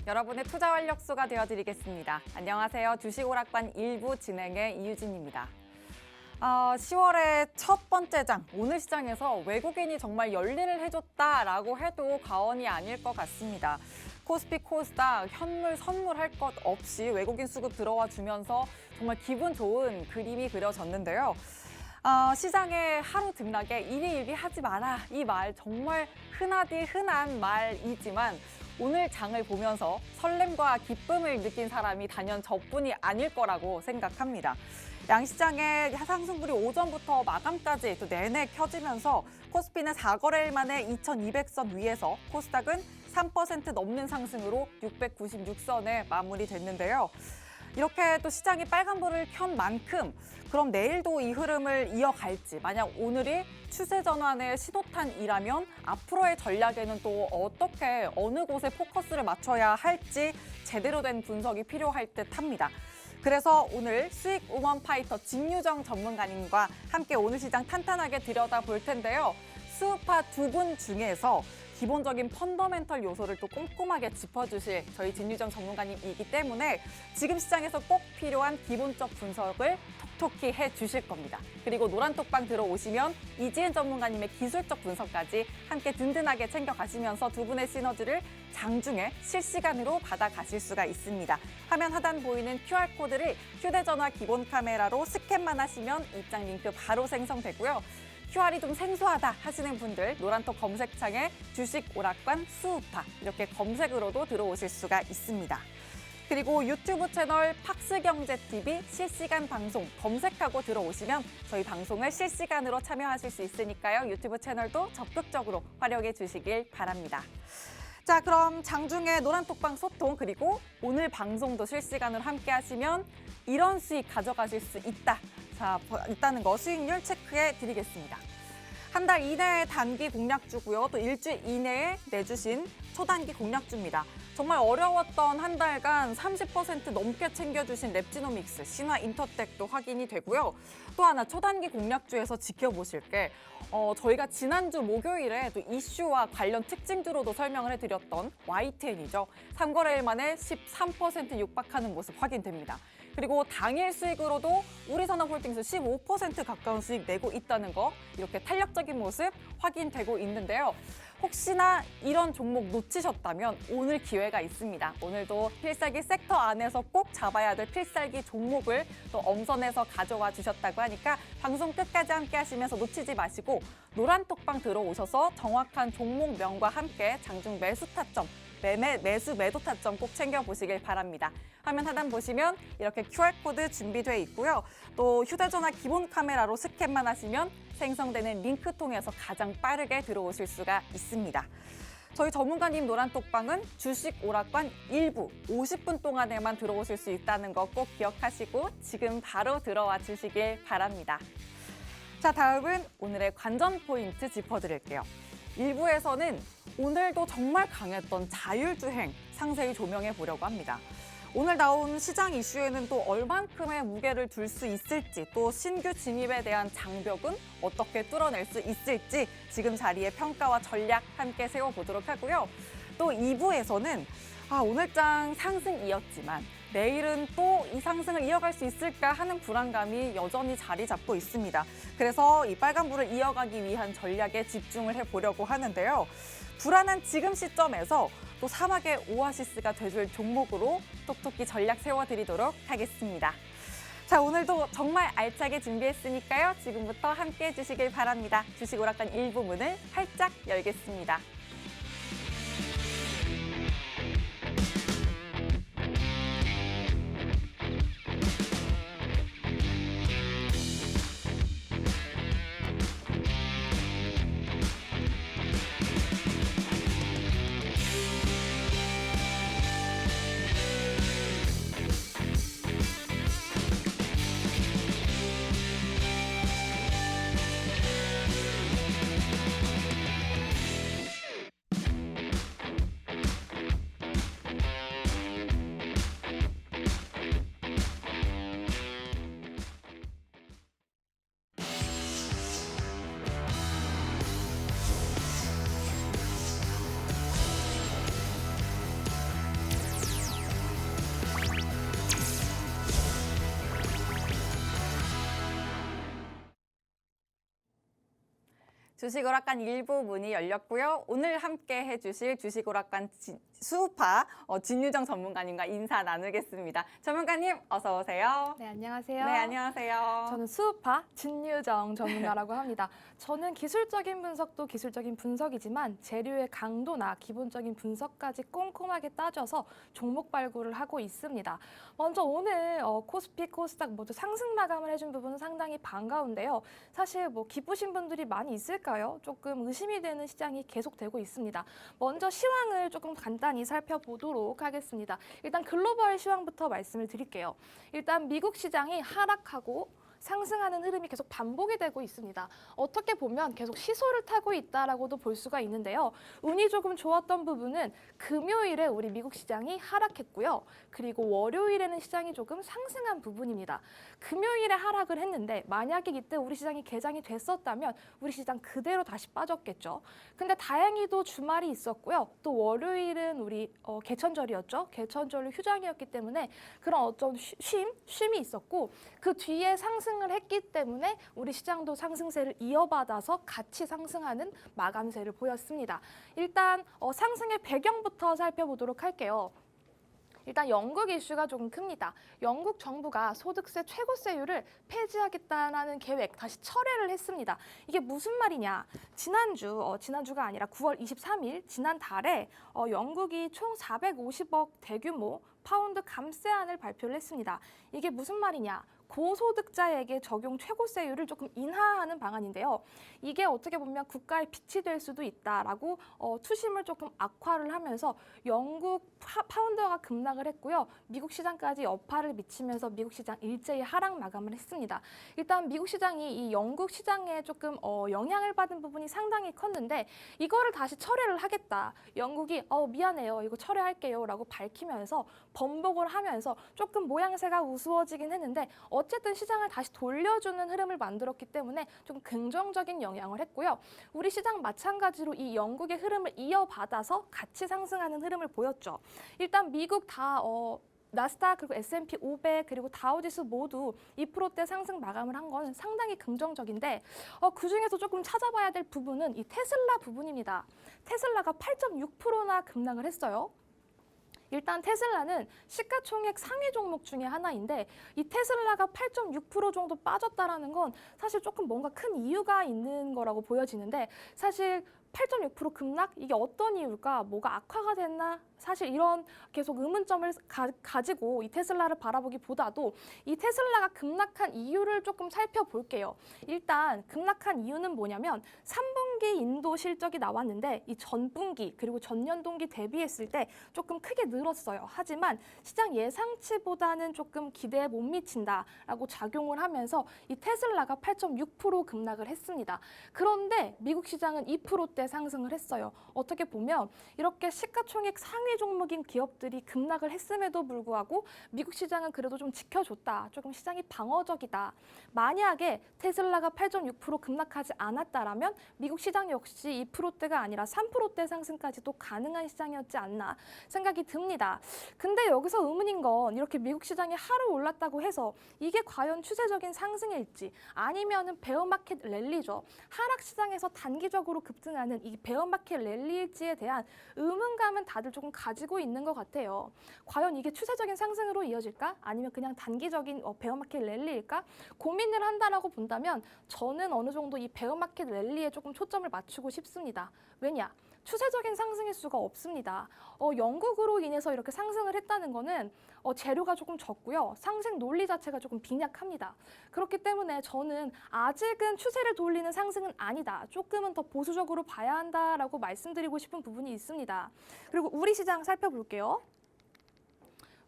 여러분의 투자 활력소가 되어드리겠습니다. 안녕하세요. 주식오락관 1부 진행의 이유진입니다. 10월의 첫 번째 장, 오늘 시장에서 외국인이 정말 열일을 해줬다라고 해도 과언이 아닐 것 같습니다. 코스피, 코스닥, 현물, 선물할 것 없이 외국인 수급 들어와 주면서 정말 기분 좋은 그림이 그려졌는데요. 시장의 하루 등락에 일희일비 하지 마라. 이 말 정말 흔하디 흔한 말이지만 오늘 장을 보면서 설렘과 기쁨을 느낀 사람이 단연 저뿐이 아닐 거라고 생각합니다. 양시장의 상승불이 오전부터 마감까지 또 내내 켜지면서 코스피는 4거래일 만에 2200선 위에서 코스닥은 3% 넘는 상승으로 696선에 마무리됐는데요. 이렇게 또 시장이 빨간불을 켠 만큼 그럼 내일도 이 흐름을 이어갈지, 만약 오늘이 추세 전환의 신호탄이라면 앞으로의 전략에는 또 어떻게 어느 곳에 포커스를 맞춰야 할지 제대로 된 분석이 필요할 듯합니다. 그래서 오늘 수익 우먼 파이터 진유정 전문가님과 함께 오늘 시장 탄탄하게 들여다볼 텐데요. 수우파 두 분 중에서 기본적인 펀더멘털 요소를 또 꼼꼼하게 짚어주실 저희 진유정 전문가님이기 때문에 지금 시장에서 꼭 필요한 기본적 분석을 톡톡히 해주실 겁니다. 그리고 노란톡방 들어오시면 이지은 전문가님의 기술적 분석까지 함께 든든하게 챙겨가시면서 두 분의 시너지를 장중에 실시간으로 받아가실 수가 있습니다. 화면 하단 보이는 QR코드를 휴대전화 기본 카메라로 스캔만 하시면 입장 링크 바로 생성되고요. QR이 좀 생소하다 하시는 분들 노란톡 검색창에 주식 오락관 수우파 이렇게 검색으로도 들어오실 수가 있습니다. 그리고 유튜브 채널 팍스경제TV 실시간 방송 검색하고 들어오시면 저희 방송을 실시간으로 참여하실 수 있으니까요. 유튜브 채널도 적극적으로 활용해 주시길 바랍니다. 자, 그럼 장중에 노란톡방 소통 그리고 오늘 방송도 실시간으로 함께 하시면 이런 수익 가져가실 수 있다는 거 수익률 체크해 드리겠습니다. 한 달 이내의 단기 공략주고요. 또 일주일 이내에 내주신 초단기 공략주입니다. 정말 어려웠던 한 달간 30% 넘게 챙겨주신 랩지노믹스, 신화인터텍도 확인이 되고요. 또 하나 초단기 공략주에서 지켜보실 게 저희가 지난주 목요일에 또 이슈와 관련 특징주로도 설명을 해드렸던 YTN이죠. 3거래일 만에 13% 육박하는 모습 확인됩니다. 그리고 당일 수익으로도 우리산업홀딩스 15% 가까운 수익 내고 있다는 거 이렇게 탄력적인 모습 확인되고 있는데요. 혹시나 이런 종목 놓치셨다면 오늘 기회가 있습니다. 오늘도 필살기 섹터 안에서 꼭 잡아야 될 필살기 종목을 또 엄선해서 가져와 주셨다고 하니까 방송 끝까지 함께 하시면서 놓치지 마시고 노란톡방 들어오셔서 정확한 종목명과 함께 장중 매수 타점, 매수 매도 타점 꼭 챙겨보시길 바랍니다. 화면 하단 보시면 이렇게 QR코드 준비되어 있고요. 또 휴대전화 기본 카메라로 스캔만 하시면 생성되는 링크 통해서 가장 빠르게 들어오실 수가 있습니다. 저희 전문가님 노란톡방은 주식 오락관 1부 50분 동안에만 들어오실 수 있다는 거 꼭 기억하시고 지금 바로 들어와 주시길 바랍니다. 자, 다음은 오늘의 관전 포인트 짚어드릴게요. 1부에서는 오늘도 정말 강했던 자율주행 상세히 조명해 보려고 합니다. 오늘 나온 시장 이슈에는 또 얼만큼의 무게를 둘 수 있을지 또 신규 진입에 대한 장벽은 어떻게 뚫어낼 수 있을지 지금 자리에 평가와 전략 함께 세워보도록 하고요. 또 2부에서는 오늘장 상승이었지만 내일은 또 이 상승을 이어갈 수 있을까 하는 불안감이 여전히 자리 잡고 있습니다. 그래서 이 빨간불을 이어가기 위한 전략에 집중을 해보려고 하는데요. 불안한 지금 시점에서 또 사막의 오아시스가 돼줄 종목으로 톡톡히 전략 세워드리도록 하겠습니다. 자, 오늘도 정말 알차게 준비했으니까요. 지금부터 함께해 주시길 바랍니다. 주식 오락관 1부 문을 활짝 열겠습니다. 주식오락관 일부 문이 열렸고요. 오늘 함께 해주실 주식오락관 수우파 진유정 전문가님과 인사 나누겠습니다. 전문가님 어서 오세요. 네, 안녕하세요. 네, 안녕하세요. 저는 수우파 진유정 전문가라고 합니다. 저는 기술적인 분석도 기술적인 분석이지만 재료의 강도나 기본적인 분석까지 꼼꼼하게 따져서 종목 발굴을 하고 있습니다. 먼저 오늘 코스피, 코스닥 모두 상승 마감을 해준 부분은 상당히 반가운데요. 사실 기쁘신 분들이 많이 있을까요? 조금 의심이 되는 시장이 계속되고 있습니다. 먼저 시황을 조금 간단히 살펴보도록 하겠습니다. 일단 글로벌 시황부터 말씀을 드릴게요. 일단 미국 시장이 하락하고 상승하는 흐름이 계속 반복이 되고 있습니다. 어떻게 보면 계속 시소를 타고 있다라고도 볼 수가 있는데요. 운이 조금 좋았던 부분은 금요일에 우리 미국 시장이 하락했고요. 그리고 월요일에는 시장이 조금 상승한 부분입니다. 금요일에 하락을 했는데 만약에 이때 우리 시장이 개장이 됐었다면 우리 시장 그대로 다시 빠졌겠죠. 근데 다행히도 주말이 있었고요. 또 월요일은 우리 개천절이었죠. 개천절 휴장이었기 때문에 그런 어떤 쉼이 있었고 그 뒤에 상승을 했기 때문에 우리 시장도 상승세를 이어받아서 같이 상승하는 마감세를 보였습니다. 일단 상승의 배경부터 살펴보도록 할게요. 일단 영국 이슈가 조금 큽니다. 영국 정부가 소득세 최고세율을 폐지하겠다는 계획 다시 철회를 했습니다. 이게 무슨 말이냐? 지난주가 아니라 9월 23일 지난달에 영국이 총 450억 대규모 파운드 감세안을 발표를 했습니다. 이게 무슨 말이냐? 고소득자에게 적용 최고세율을 조금 인하하는 방안인데요. 이게 어떻게 보면 국가의 빚이 될 수도 있다라고 투심을 조금 악화를 하면서 영국 파운드가 급락을 했고요. 미국 시장까지 여파를 미치면서 미국 시장 일제히 하락 마감을 했습니다. 일단 미국 시장이 이 영국 시장에 조금 영향을 받은 부분이 상당히 컸는데 이거를 다시 철회를 하겠다. 영국이 미안해요. 이거 철회할게요. 라고 밝히면서 번복을 하면서 조금 모양새가 우스워지긴 했는데 어쨌든 시장을 다시 돌려주는 흐름을 만들었기 때문에 좀 긍정적인 영향을 했고요. 우리 시장 마찬가지로 이 영국의 흐름을 이어받아서 같이 상승하는 흐름을 보였죠. 일단 미국 다 나스닥 그리고 S&P 500 그리고 다우지수 모두 2%대 상승 마감을 한 건 상당히 긍정적인데 그중에서 조금 찾아봐야 될 부분은 이 테슬라 부분입니다. 테슬라가 8.6%나 급락을 했어요. 일단 테슬라는 시가총액 상위 종목 중에 하나인데 이 테슬라가 8.6% 정도 빠졌다라는 건 사실 조금 뭔가 큰 이유가 있는 거라고 보여지는데 사실 8.6% 급락? 이게 어떤 이유일까? 뭐가 악화가 됐나? 사실 이런 계속 의문점을 가지고 이 테슬라를 바라보기보다도 이 테슬라가 급락한 이유를 조금 살펴볼게요. 일단 급락한 이유는 뭐냐면 3분기 인도 실적이 나왔는데 이 전분기 그리고 전년 동기 대비했을 때 조금 크게 늘었어요. 하지만 시장 예상치보다는 조금 기대에 못 미친다라고 작용을 하면서 이 테슬라가 8.6% 급락을 했습니다. 그런데 미국 시장은 2%대 상승을 했어요. 어떻게 보면 이렇게 시가총액 상위 종목인 기업들이 급락을 했음에도 불구하고 미국 시장은 그래도 좀 지켜줬다. 조금 시장이 방어적이다. 만약에 테슬라가 8.6% 급락하지 않았다라면 미국 시장 역시 2%대가 아니라 3%대 상승까지도 가능한 시장이었지 않나 생각이 듭니다. 근데 여기서 의문인 건 이렇게 미국 시장이 하루 올랐다고 해서 이게 과연 추세적인 상승일지 아니면은 베어마켓 랠리죠. 하락 시장에서 단기적으로 급등하는 이 베어마켓 랠리일지에 대한 의문감은 다들 조금 가지고 있는 것 같아요. 과연 이게 추세적인 상승으로 이어질까? 아니면 그냥 단기적인 베어마켓 랠리일까? 고민을 한다라고 본다면 저는 어느 정도 이 베어마켓 랠리에 조금 초점을 맞추고 싶습니다. 왜냐? 추세적인 상승일 수가 없습니다. 영국으로 인해서 이렇게 상승을 했다는 거는 재료가 조금 적고요. 상승 논리 자체가 조금 빈약합니다. 그렇기 때문에 저는 아직은 추세를 돌리는 상승은 아니다. 조금은 더 보수적으로 봐야 한다라고 말씀드리고 싶은 부분이 있습니다. 그리고 우리 시장 살펴볼게요.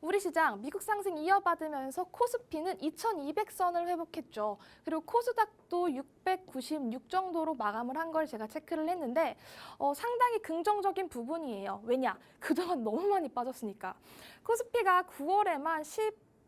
우리 시장 미국 상승 이어받으면서 코스피는 2200선을 회복했죠. 그리고 코스닥도 696 정도로 마감을 한 걸 제가 체크를 했는데 상당히 긍정적인 부분이에요. 왜냐? 그동안 너무 많이 빠졌으니까. 코스피가 9월에만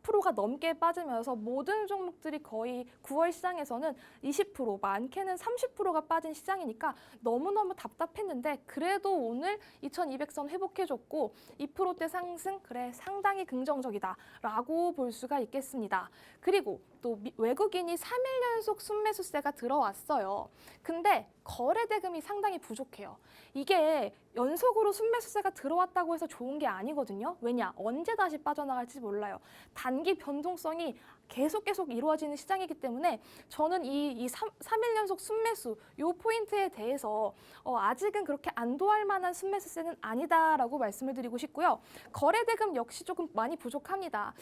40%가 넘게 빠지면서 모든 종목들이 거의 9월 시장에서는 20%, 많게는 30%가 빠진 시장이니까 너무너무 답답했는데 그래도 오늘 2200선 회복해줬고 2%대 상승, 그래 상당히 긍정적이다라고 볼 수가 있겠습니다. 그리고 또 외국인이 3일 연속 순매수세가 들어왔어요. 근데 거래 대금이 상당히 부족해요. 이게 연속으로 순매수세가 들어왔다고 해서 좋은 게 아니거든요. 왜냐? 언제 다시 빠져나갈지 몰라요. 단기 변동성이 계속 이루어지는 시장이기 때문에 저는 이 3일 연속 순매수 요 포인트에 대해서 아직은 그렇게 안도할 만한 순매수세는 아니다라고 말씀을 드리고 싶고요. 거래 대금 역시 조금 많이 부족합니다.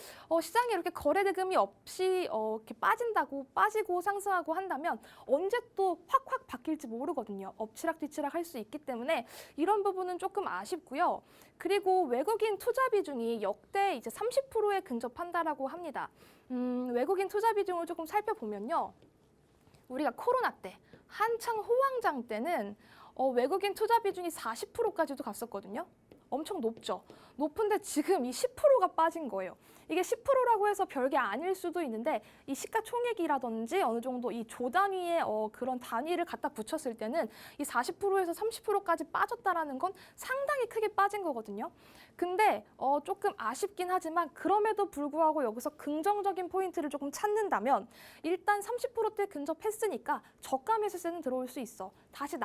시장에 이렇게 거래 대금이 없이 이렇게 빠지고 상승하고 한다면 언제 또 확 바뀔지 모르거든요. 엎치락뒤치락 할 수 있기 때문에 이런 부분은 조금 아쉽고요. 그리고 외국인 투자 비중이 역대 이제 30%에 근접한다라고 합니다. 외국인 투자 비중을 조금 살펴보면요. 우리가 코로나 때 한창 호황장 때는 외국인 투자 비중이 40%까지도 갔었거든요. 엄청 높죠. 높은데 지금 이 10%가 빠진 거예요. 이게 10%라고 해서 별게 아닐 수도 있는데 이 시가총액이라든지 어느 정도 이 조 단위의 그런 단위를 갖다 붙였을 때는 이 40%에서 30%까지 빠졌다라는 건 상당히 크게 빠진 거거든요. 근데 조금 아쉽긴 하지만 그럼에도 불구하고 여기서 긍정적인 포인트를 조금 찾는다면 일단 30%대 근접했으니까 저가 매수세는 들어올 수 있어. 다시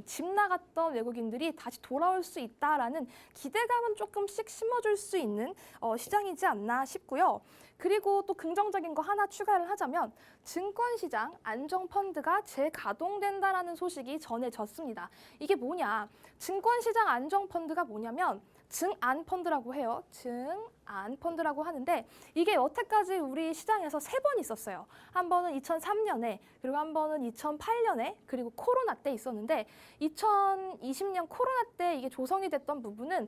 집 나갔던 외국인들이 다시 돌아올 수 있다라는 기대감은 조금씩 심어줄 수 있는 시장이지 않나 싶고요. 그리고 또 긍정적인 거 하나 추가를 하자면 증권시장 안정펀드가 재가동된다라는 소식이 전해졌습니다. 이게 뭐냐? 증권시장 안정펀드가 뭐냐면 증안펀드라고 해요. 증안펀드라고 하는데 이게 여태까지 우리 시장에서 3번 있었어요. 한 번은 2003년에 그리고 한 번은 2008년에 그리고 코로나 때 있었는데 2020년 코로나 때 이게 조성이 됐던 부분은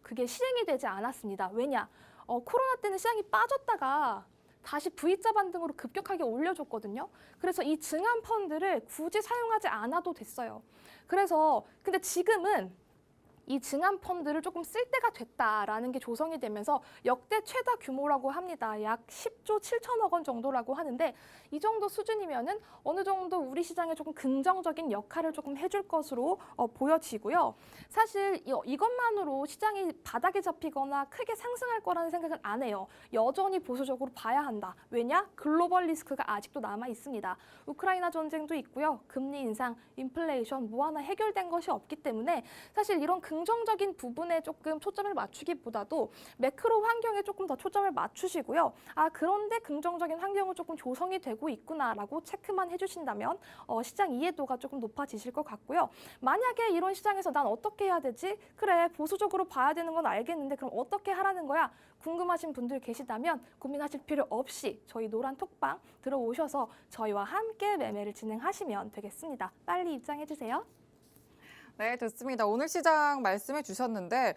그게 실행이 되지 않았습니다. 왜냐? 코로나 때는 시장이 빠졌다가 다시 V자 반등으로 급격하게 올려줬거든요. 그래서 이 증안펀드를 굳이 사용하지 않아도 됐어요. 근데 지금은 이 증안펀드를 조금 쓸 때가 됐다라는 게 조성이 되면서 역대 최다 규모라고 합니다. 약 10조 7천억 원 정도라고 하는데 이 정도 수준이면은 어느 정도 우리 시장에 조금 긍정적인 역할을 조금 해줄 것으로 보여지고요. 사실 이것만으로 시장이 바닥에 잡히거나 크게 상승할 거라는 생각은 안 해요. 여전히 보수적으로 봐야 한다. 왜냐? 글로벌 리스크가 아직도 남아 있습니다. 우크라이나 전쟁도 있고요. 금리 인상, 인플레이션 뭐 하나 해결된 것이 없기 때문에 사실 이런 긍정적인 부분에 조금 초점을 맞추기보다도 매크로 환경에 조금 더 초점을 맞추시고요. 그런데 긍정적인 환경은 조금 조성이 되고 있구나라고 체크만 해주신다면 시장 이해도가 조금 높아지실 것 같고요. 만약에 이런 시장에서 난 어떻게 해야 되지? 그래, 보수적으로 봐야 되는 건 알겠는데 그럼 어떻게 하라는 거야? 궁금하신 분들 계시다면 고민하실 필요 없이 저희 노란 톡방 들어오셔서 저희와 함께 매매를 진행하시면 되겠습니다. 빨리 입장해주세요. 네, 좋습니다. 오늘 시장 말씀해 주셨는데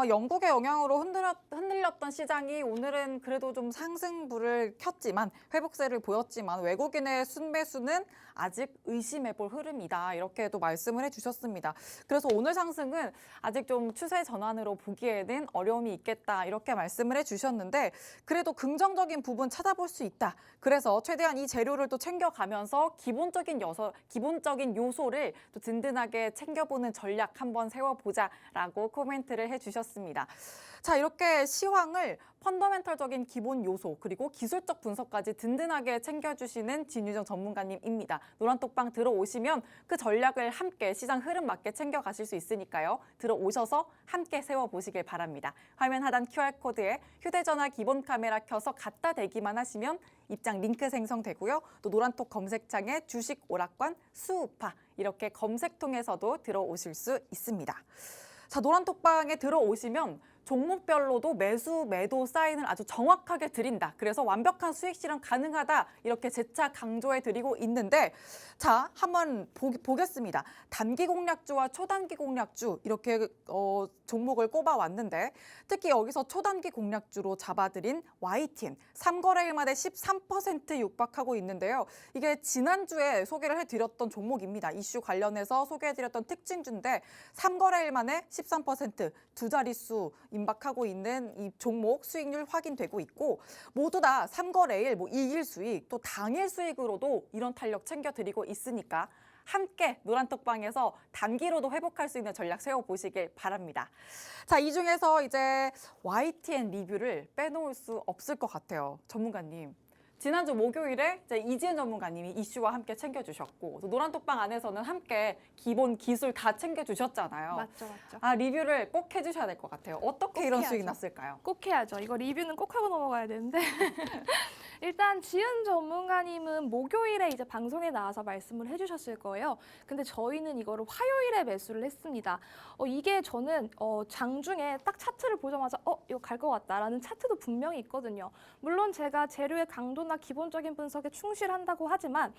영국의 영향으로 흔들렸던 시장이 오늘은 그래도 좀 상승불을 켰지만 회복세를 보였지만 외국인의 순매수는 아직 의심해볼 흐름이다. 이렇게도 말씀을 해주셨습니다. 그래서 오늘 상승은 아직 좀 추세 전환으로 보기에는 어려움이 있겠다. 이렇게 말씀을 해주셨는데 그래도 긍정적인 부분 찾아볼 수 있다. 그래서 최대한 이 재료를 또 챙겨가면서 기본적인 요소를 또 든든하게 챙겨보는 전략 한번 세워보자라고 코멘트를 해주셨습니다. 자, 이렇게 시황을 펀더멘털적인 기본 요소 그리고 기술적 분석까지 든든하게 챙겨주시는 진유정 전문가님입니다. 노란톡방 들어오시면 그 전략을 함께 시장 흐름 맞게 챙겨가실 수 있으니까요. 들어오셔서 함께 세워보시길 바랍니다. 화면 하단 QR코드에 휴대전화 기본 카메라 켜서 갖다 대기만 하시면 입장 링크 생성되고요. 또 노란톡 검색창에 주식 오락관 수우파 이렇게 검색통해서도 들어오실 수 있습니다. 자, 노란톡방에 들어오시면 종목별로도 매수, 매도 사인을 아주 정확하게 드린다. 그래서 완벽한 수익 실현 가능하다. 이렇게 재차 강조해 드리고 있는데 자, 한번 보겠습니다. 단기 공략주와 초단기 공략주 이렇게 종목을 꼽아왔는데 특히 여기서 초단기 공략주로 잡아드린 YTN 3거래일 만에 13% 육박하고 있는데요. 이게 지난주에 소개를 해드렸던 종목입니다. 이슈 관련해서 소개해드렸던 특징주인데 3거래일 만에 13% 두 자릿수 임박하고 있는 이 종목 수익률 확인되고 있고 모두 다 3거래일, 2일 수익, 또 당일 수익으로도 이런 탄력 챙겨드리고 있으니까 함께 노란톡방에서 단기로도 회복할 수 있는 전략 세워보시길 바랍니다. 자, 이 중에서 이제 YTN 리뷰를 빼놓을 수 없을 것 같아요. 전문가님. 지난주 목요일에 이제 이지은 전문가님이 이슈와 함께 챙겨주셨고 또 노란톡방 안에서는 함께 기본 기술 다 챙겨주셨잖아요. 맞죠, 맞죠. 아, 리뷰를 꼭 해주셔야 될 것 같아요. 어떻게 꼭 이런 해야죠. 수익이 났을까요? 꼭 해야죠. 이거 리뷰는 꼭 하고 넘어가야 되는데. 일단 지은 전문가님은 목요일에 이제 방송에 나와서 말씀을 해주셨을 거예요. 근데 저희는 이거를 화요일에 매수를 했습니다. 이게 저는 장중에 딱 차트를 보자마자 이거 갈 것 같다라는 차트도 분명히 있거든요. 물론 제가 재료의 강도나 기본적인 분석에 충실한다고 하지만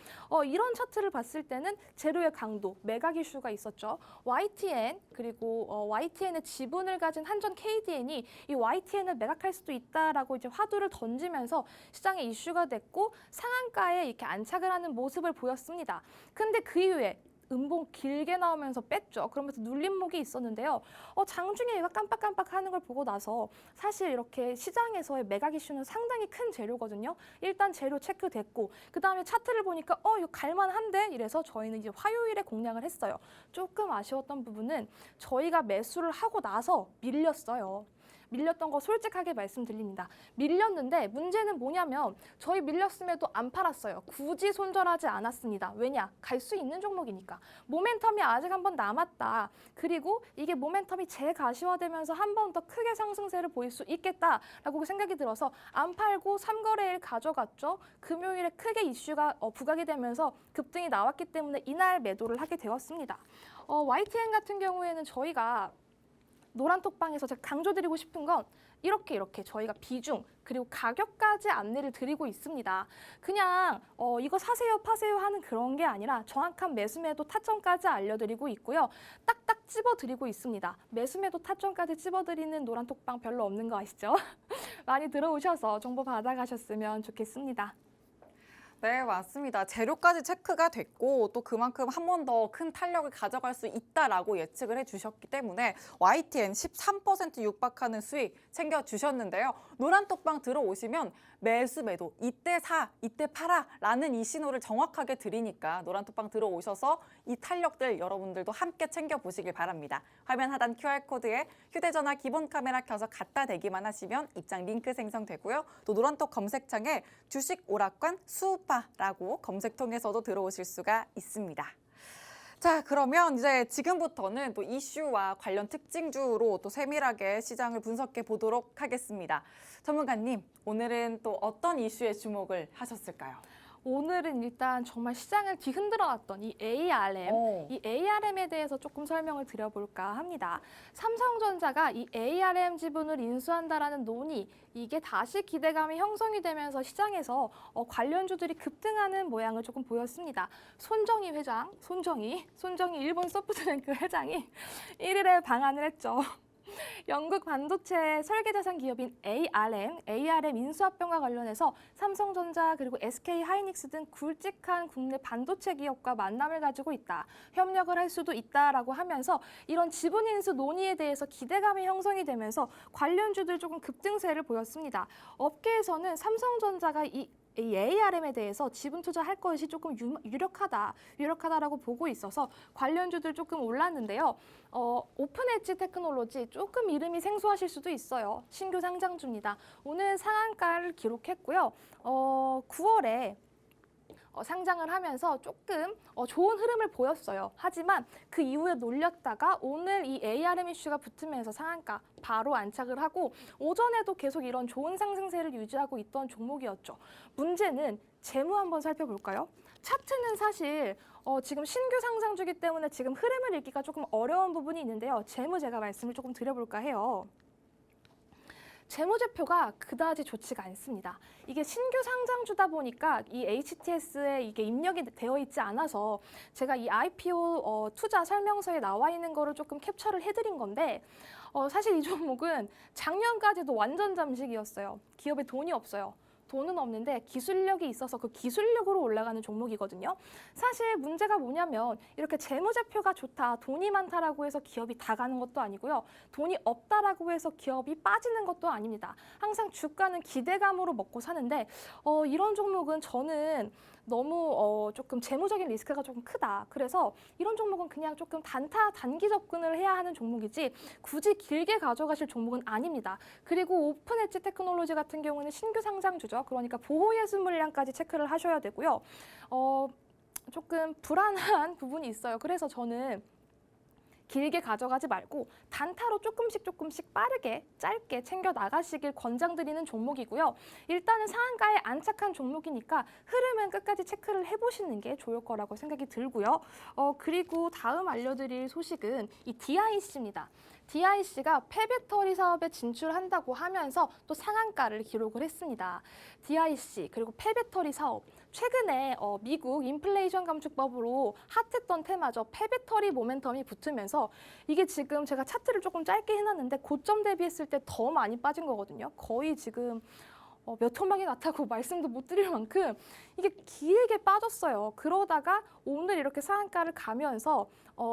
이런 차트를 봤을 때는 재료의 강도, 매각 이슈가 있었죠. YTN 그리고 YTN의 지분을 가진 한전 KDN이 이 YTN을 매각할 수도 있다라고 이제 화두를 던지면서 시장에 이슈가 됐고 상한가에 이렇게 안착을 하는 모습을 보였습니다. 근데 그 이후에 음봉 길게 나오면서 뺐죠. 그러면서 눌림목이 있었는데요. 장중에 얘가 깜빡깜빡하는 걸 보고 나서 사실 이렇게 시장에서의 매각 이슈는 상당히 큰 재료거든요. 일단 재료 체크됐고 그 다음에 차트를 보니까 이거 갈만한데 이래서 저희는 이제 화요일에 공략을 했어요. 조금 아쉬웠던 부분은 저희가 매수를 하고 나서 밀렸어요. 밀렸던 거 솔직하게 말씀드립니다. 밀렸는데 문제는 뭐냐면 저희 밀렸음에도 안 팔았어요. 굳이 손절하지 않았습니다. 왜냐? 갈 수 있는 종목이니까. 모멘텀이 아직 한 번 남았다. 그리고 이게 모멘텀이 재가시화되면서 한 번 더 크게 상승세를 보일 수 있겠다라고 생각이 들어서 안 팔고 3거래일 가져갔죠. 금요일에 크게 이슈가 부각이 되면서 급등이 나왔기 때문에 이날 매도를 하게 되었습니다. YTN 같은 경우에는 저희가 노란톡방에서 제가 강조드리고 싶은 건 이렇게 저희가 비중 그리고 가격까지 안내를 드리고 있습니다. 그냥 이거 사세요 파세요 하는 그런 게 아니라 정확한 매수매도 타점까지 알려드리고 있고요. 딱딱 찝어드리고 있습니다. 매수매도 타점까지 찝어드리는 노란톡방 별로 없는 거 아시죠? 많이 들어오셔서 정보 받아가셨으면 좋겠습니다. 네, 맞습니다. 재료까지 체크가 됐고 또 그만큼 한 번 더 큰 탄력을 가져갈 수 있다라고 예측을 해주셨기 때문에 YTN 13% 육박하는 수익 챙겨주셨는데요. 노란톡방 들어오시면 매수 매도 이때 사, 이때 팔아 라는 이 신호를 정확하게 드리니까 노란톡방 들어오셔서 이 탄력들 여러분들도 함께 챙겨보시길 바랍니다. 화면 하단 QR코드에 휴대전화 기본 카메라 켜서 갖다 대기만 하시면 입장 링크 생성되고요. 또 노란톡 검색창에 주식 오락관 수우파라고 검색 통해서도 들어오실 수가 있습니다. 자, 그러면 이제 지금부터는 또 이슈와 관련 특징주로 또 세밀하게 시장을 분석해 보도록 하겠습니다. 전문가님, 오늘은 또 어떤 이슈에 주목을 하셨을까요? 오늘은 일단 정말 시장을 뒤흔들어 놨던 이 ARM, 이 ARM에 대해서 조금 설명을 드려볼까 합니다. 삼성전자가 이 ARM 지분을 인수한다라는 논의, 이게 다시 기대감이 형성이 되면서 시장에서 관련주들이 급등하는 모양을 조금 보였습니다. 손정희 회장, 손정희 일본 소프트뱅크 회장이 1일에 방한을 했죠. 영국 반도체 설계자산 기업인 ARM 인수합병과 관련해서 삼성전자 그리고 SK 하이닉스 등 굵직한 국내 반도체 기업과 만남을 가지고 있다. 협력을 할 수도 있다라고 하면서 이런 지분 인수 논의에 대해서 기대감이 형성이 되면서 관련주들 조금 급등세를 보였습니다. 업계에서는 삼성전자가 이 ARM에 대해서 지분 투자할 것이 조금 유력하다라고 보고 있어서 관련주들 조금 올랐는데요. 오픈 엣지 테크놀로지 조금 이름이 생소하실 수도 있어요. 신규 상장주입니다. 오늘 상한가를 기록했고요. 9월에 상장을 하면서 조금 좋은 흐름을 보였어요. 하지만 그 이후에 놀렸다가 오늘 이 ARM 이슈가 붙으면서 상한가 바로 안착을 하고 오전에도 계속 이런 좋은 상승세를 유지하고 있던 종목이었죠. 문제는 재무 한번 살펴볼까요? 차트는 사실 지금 신규 상장주기 때문에 지금 흐름을 읽기가 조금 어려운 부분이 있는데요. 재무 제가 말씀을 조금 드려볼까 해요. 재무제표가 그다지 좋지가 않습니다. 이게 신규 상장주다 보니까 이 HTS에 이게 입력이 되어 있지 않아서 제가 이 IPO 투자 설명서에 나와 있는 거를 조금 캡처를 해드린 건데 사실 이 종목은 작년까지도 완전 잠식이었어요. 기업에 돈이 없어요. 돈은 없는데 기술력이 있어서 그 기술력으로 올라가는 종목이거든요. 사실 문제가 뭐냐면 이렇게 재무제표가 좋다, 돈이 많다라고 해서 기업이 다 가는 것도 아니고요. 돈이 없다라고 해서 기업이 빠지는 것도 아닙니다. 항상 주가는 기대감으로 먹고 사는데 이런 종목은 저는 너무 조금 재무적인 리스크가 조금 크다. 그래서 이런 종목은 그냥 조금 단기 접근을 해야 하는 종목이지 굳이 길게 가져가실 종목은 아닙니다. 그리고 오픈 엣지 테크놀로지 같은 경우는 신규 상장주죠. 그러니까 보호 예수 물량까지 체크를 하셔야 되고요. 조금 불안한 부분이 있어요. 그래서 저는 길게 가져가지 말고 단타로 조금씩 빠르게 짧게 챙겨 나가시길 권장드리는 종목이고요. 일단은 상한가에 안착한 종목이니까 흐름은 끝까지 체크를 해보시는 게 좋을 거라고 생각이 들고요. 그리고 다음 알려드릴 소식은 이 DIC입니다. DIC가 폐배터리 사업에 진출한다고 하면서 또 상한가를 기록을 했습니다. DIC 그리고 폐배터리 사업. 최근에 미국 인플레이션 감축법으로 핫했던 테마죠. 폐배터리 모멘텀이 붙으면서 이게 지금 제가 차트를 조금 짧게 해놨는데 고점 대비했을 때 더 많이 빠진 거거든요. 거의 지금 몇 토막이 났다고 말씀도 못 드릴 만큼 이게 길게 빠졌어요. 그러다가 오늘 이렇게 상한가를 가면서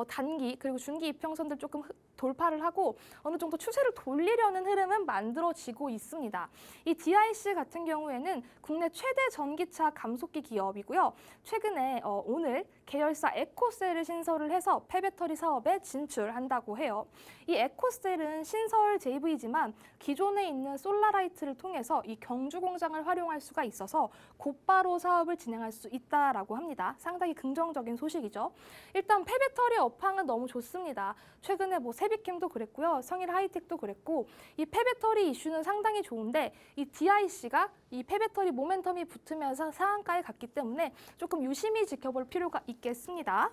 단기 그리고 중기 이평선들 조금 돌파를 하고 어느 정도 추세를 돌리려는 흐름은 만들어지고 있습니다. 이 DIC 같은 경우에는 국내 최대 전기차 감속기 기업이고요. 최근에 오늘 계열사 에코셀을 신설을 해서 폐배터리 사업에 진출한다고 해요. 이 에코셀은 신설 JV지만 기존에 있는 솔라라이트를 통해서 이 경주 공장을 활용할 수가 있어서 곧바로 사업을 진행할 수 있다라고 합니다. 상당히 긍정적인 소식이죠. 일단 폐배터리 업황은 너무 좋습니다. 최근에 세비캠도 그랬고요. 성일 하이텍도 그랬고 이 폐배터리 이슈는 상당히 좋은데 이 DIC가 이 폐배터리 모멘텀이 붙으면서 상한가에 갔기 때문에 조금 유심히 지켜볼 필요가 있겠습니다.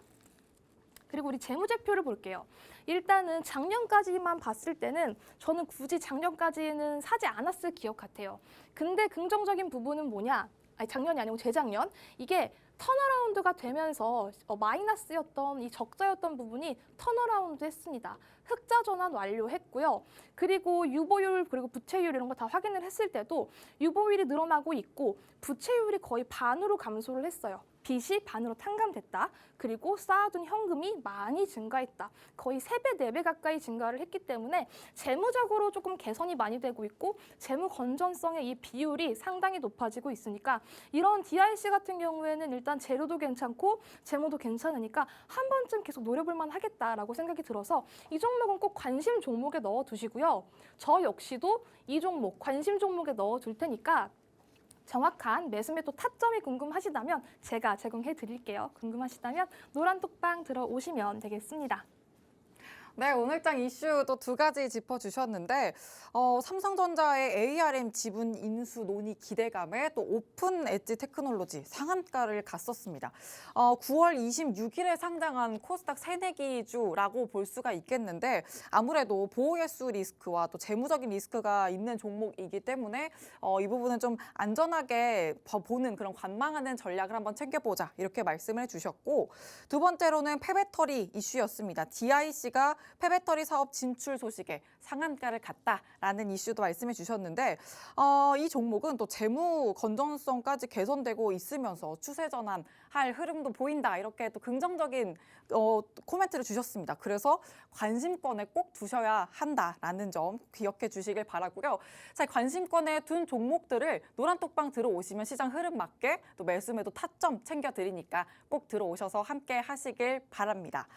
그리고 우리 재무제표를 볼게요. 일단은 작년까지만 봤을 때는 저는 굳이 작년까지는 사지 않았을 기업 같아요. 근데 긍정적인 부분은 뭐냐? 아니 작년이 아니고 재작년. 이게 턴어라운드가 되면서 마이너스였던 이 적자였던 부분이 턴어라운드 했습니다. 흑자 전환 완료했고요. 그리고 유보율 그리고 부채율 이런 거 다 확인을 했을 때도 유보율이 늘어나고 있고 부채율이 거의 반으로 감소를 했어요. 빚이 반으로 탕감됐다. 그리고 쌓아둔 현금이 많이 증가했다. 거의 3배, 4배 가까이 증가를 했기 때문에 재무적으로 조금 개선이 많이 되고 있고 재무 건전성의 이 비율이 상당히 높아지고 있으니까 이런 DIC 같은 경우에는 일단 재료도 괜찮고 재무도 괜찮으니까 한 번쯤 계속 노려볼 만하겠다라고 생각이 들어서 이 종목은 꼭 관심 종목에 넣어두시고요. 저 역시도 이 종목 관심 종목에 넣어둘 테니까 정확한 매수매도 타점이 궁금하시다면 제가 제공해 드릴게요. 궁금하시다면 노란톡방 들어오시면 되겠습니다. 네, 오늘장 이슈도 2가지 짚어주셨는데 삼성전자의 ARM 지분 인수 논의 기대감에 또 오픈 엣지 테크놀로지 상한가를 갔었습니다. 9월 26일에 상장한 코스닥 새내기주라고 볼 수가 있겠는데 아무래도 보호예수 리스크와 또 재무적인 리스크가 있는 종목이기 때문에 이 부분은 좀 안전하게 보는 그런 관망하는 전략을 한번 챙겨보자 이렇게 말씀을 해주셨고 두 번째로는 폐배터리 이슈였습니다. DIC가 폐배터리 사업 진출 소식에 상한가를 갔다라는 이슈도 말씀해 주셨는데 이 종목은 또 재무 건전성까지 개선되고 있으면서 추세 전환할 흐름도 보인다 이렇게 또 긍정적인 코멘트를 주셨습니다. 그래서 관심권에 꼭 두셔야 한다라는 점 기억해 주시길 바라고요. 자, 관심권에 둔 종목들을 노란톡방 들어오시면 시장 흐름 맞게 또 매수매도 타점 챙겨드리니까 꼭 들어오셔서 함께 하시길 바랍니다.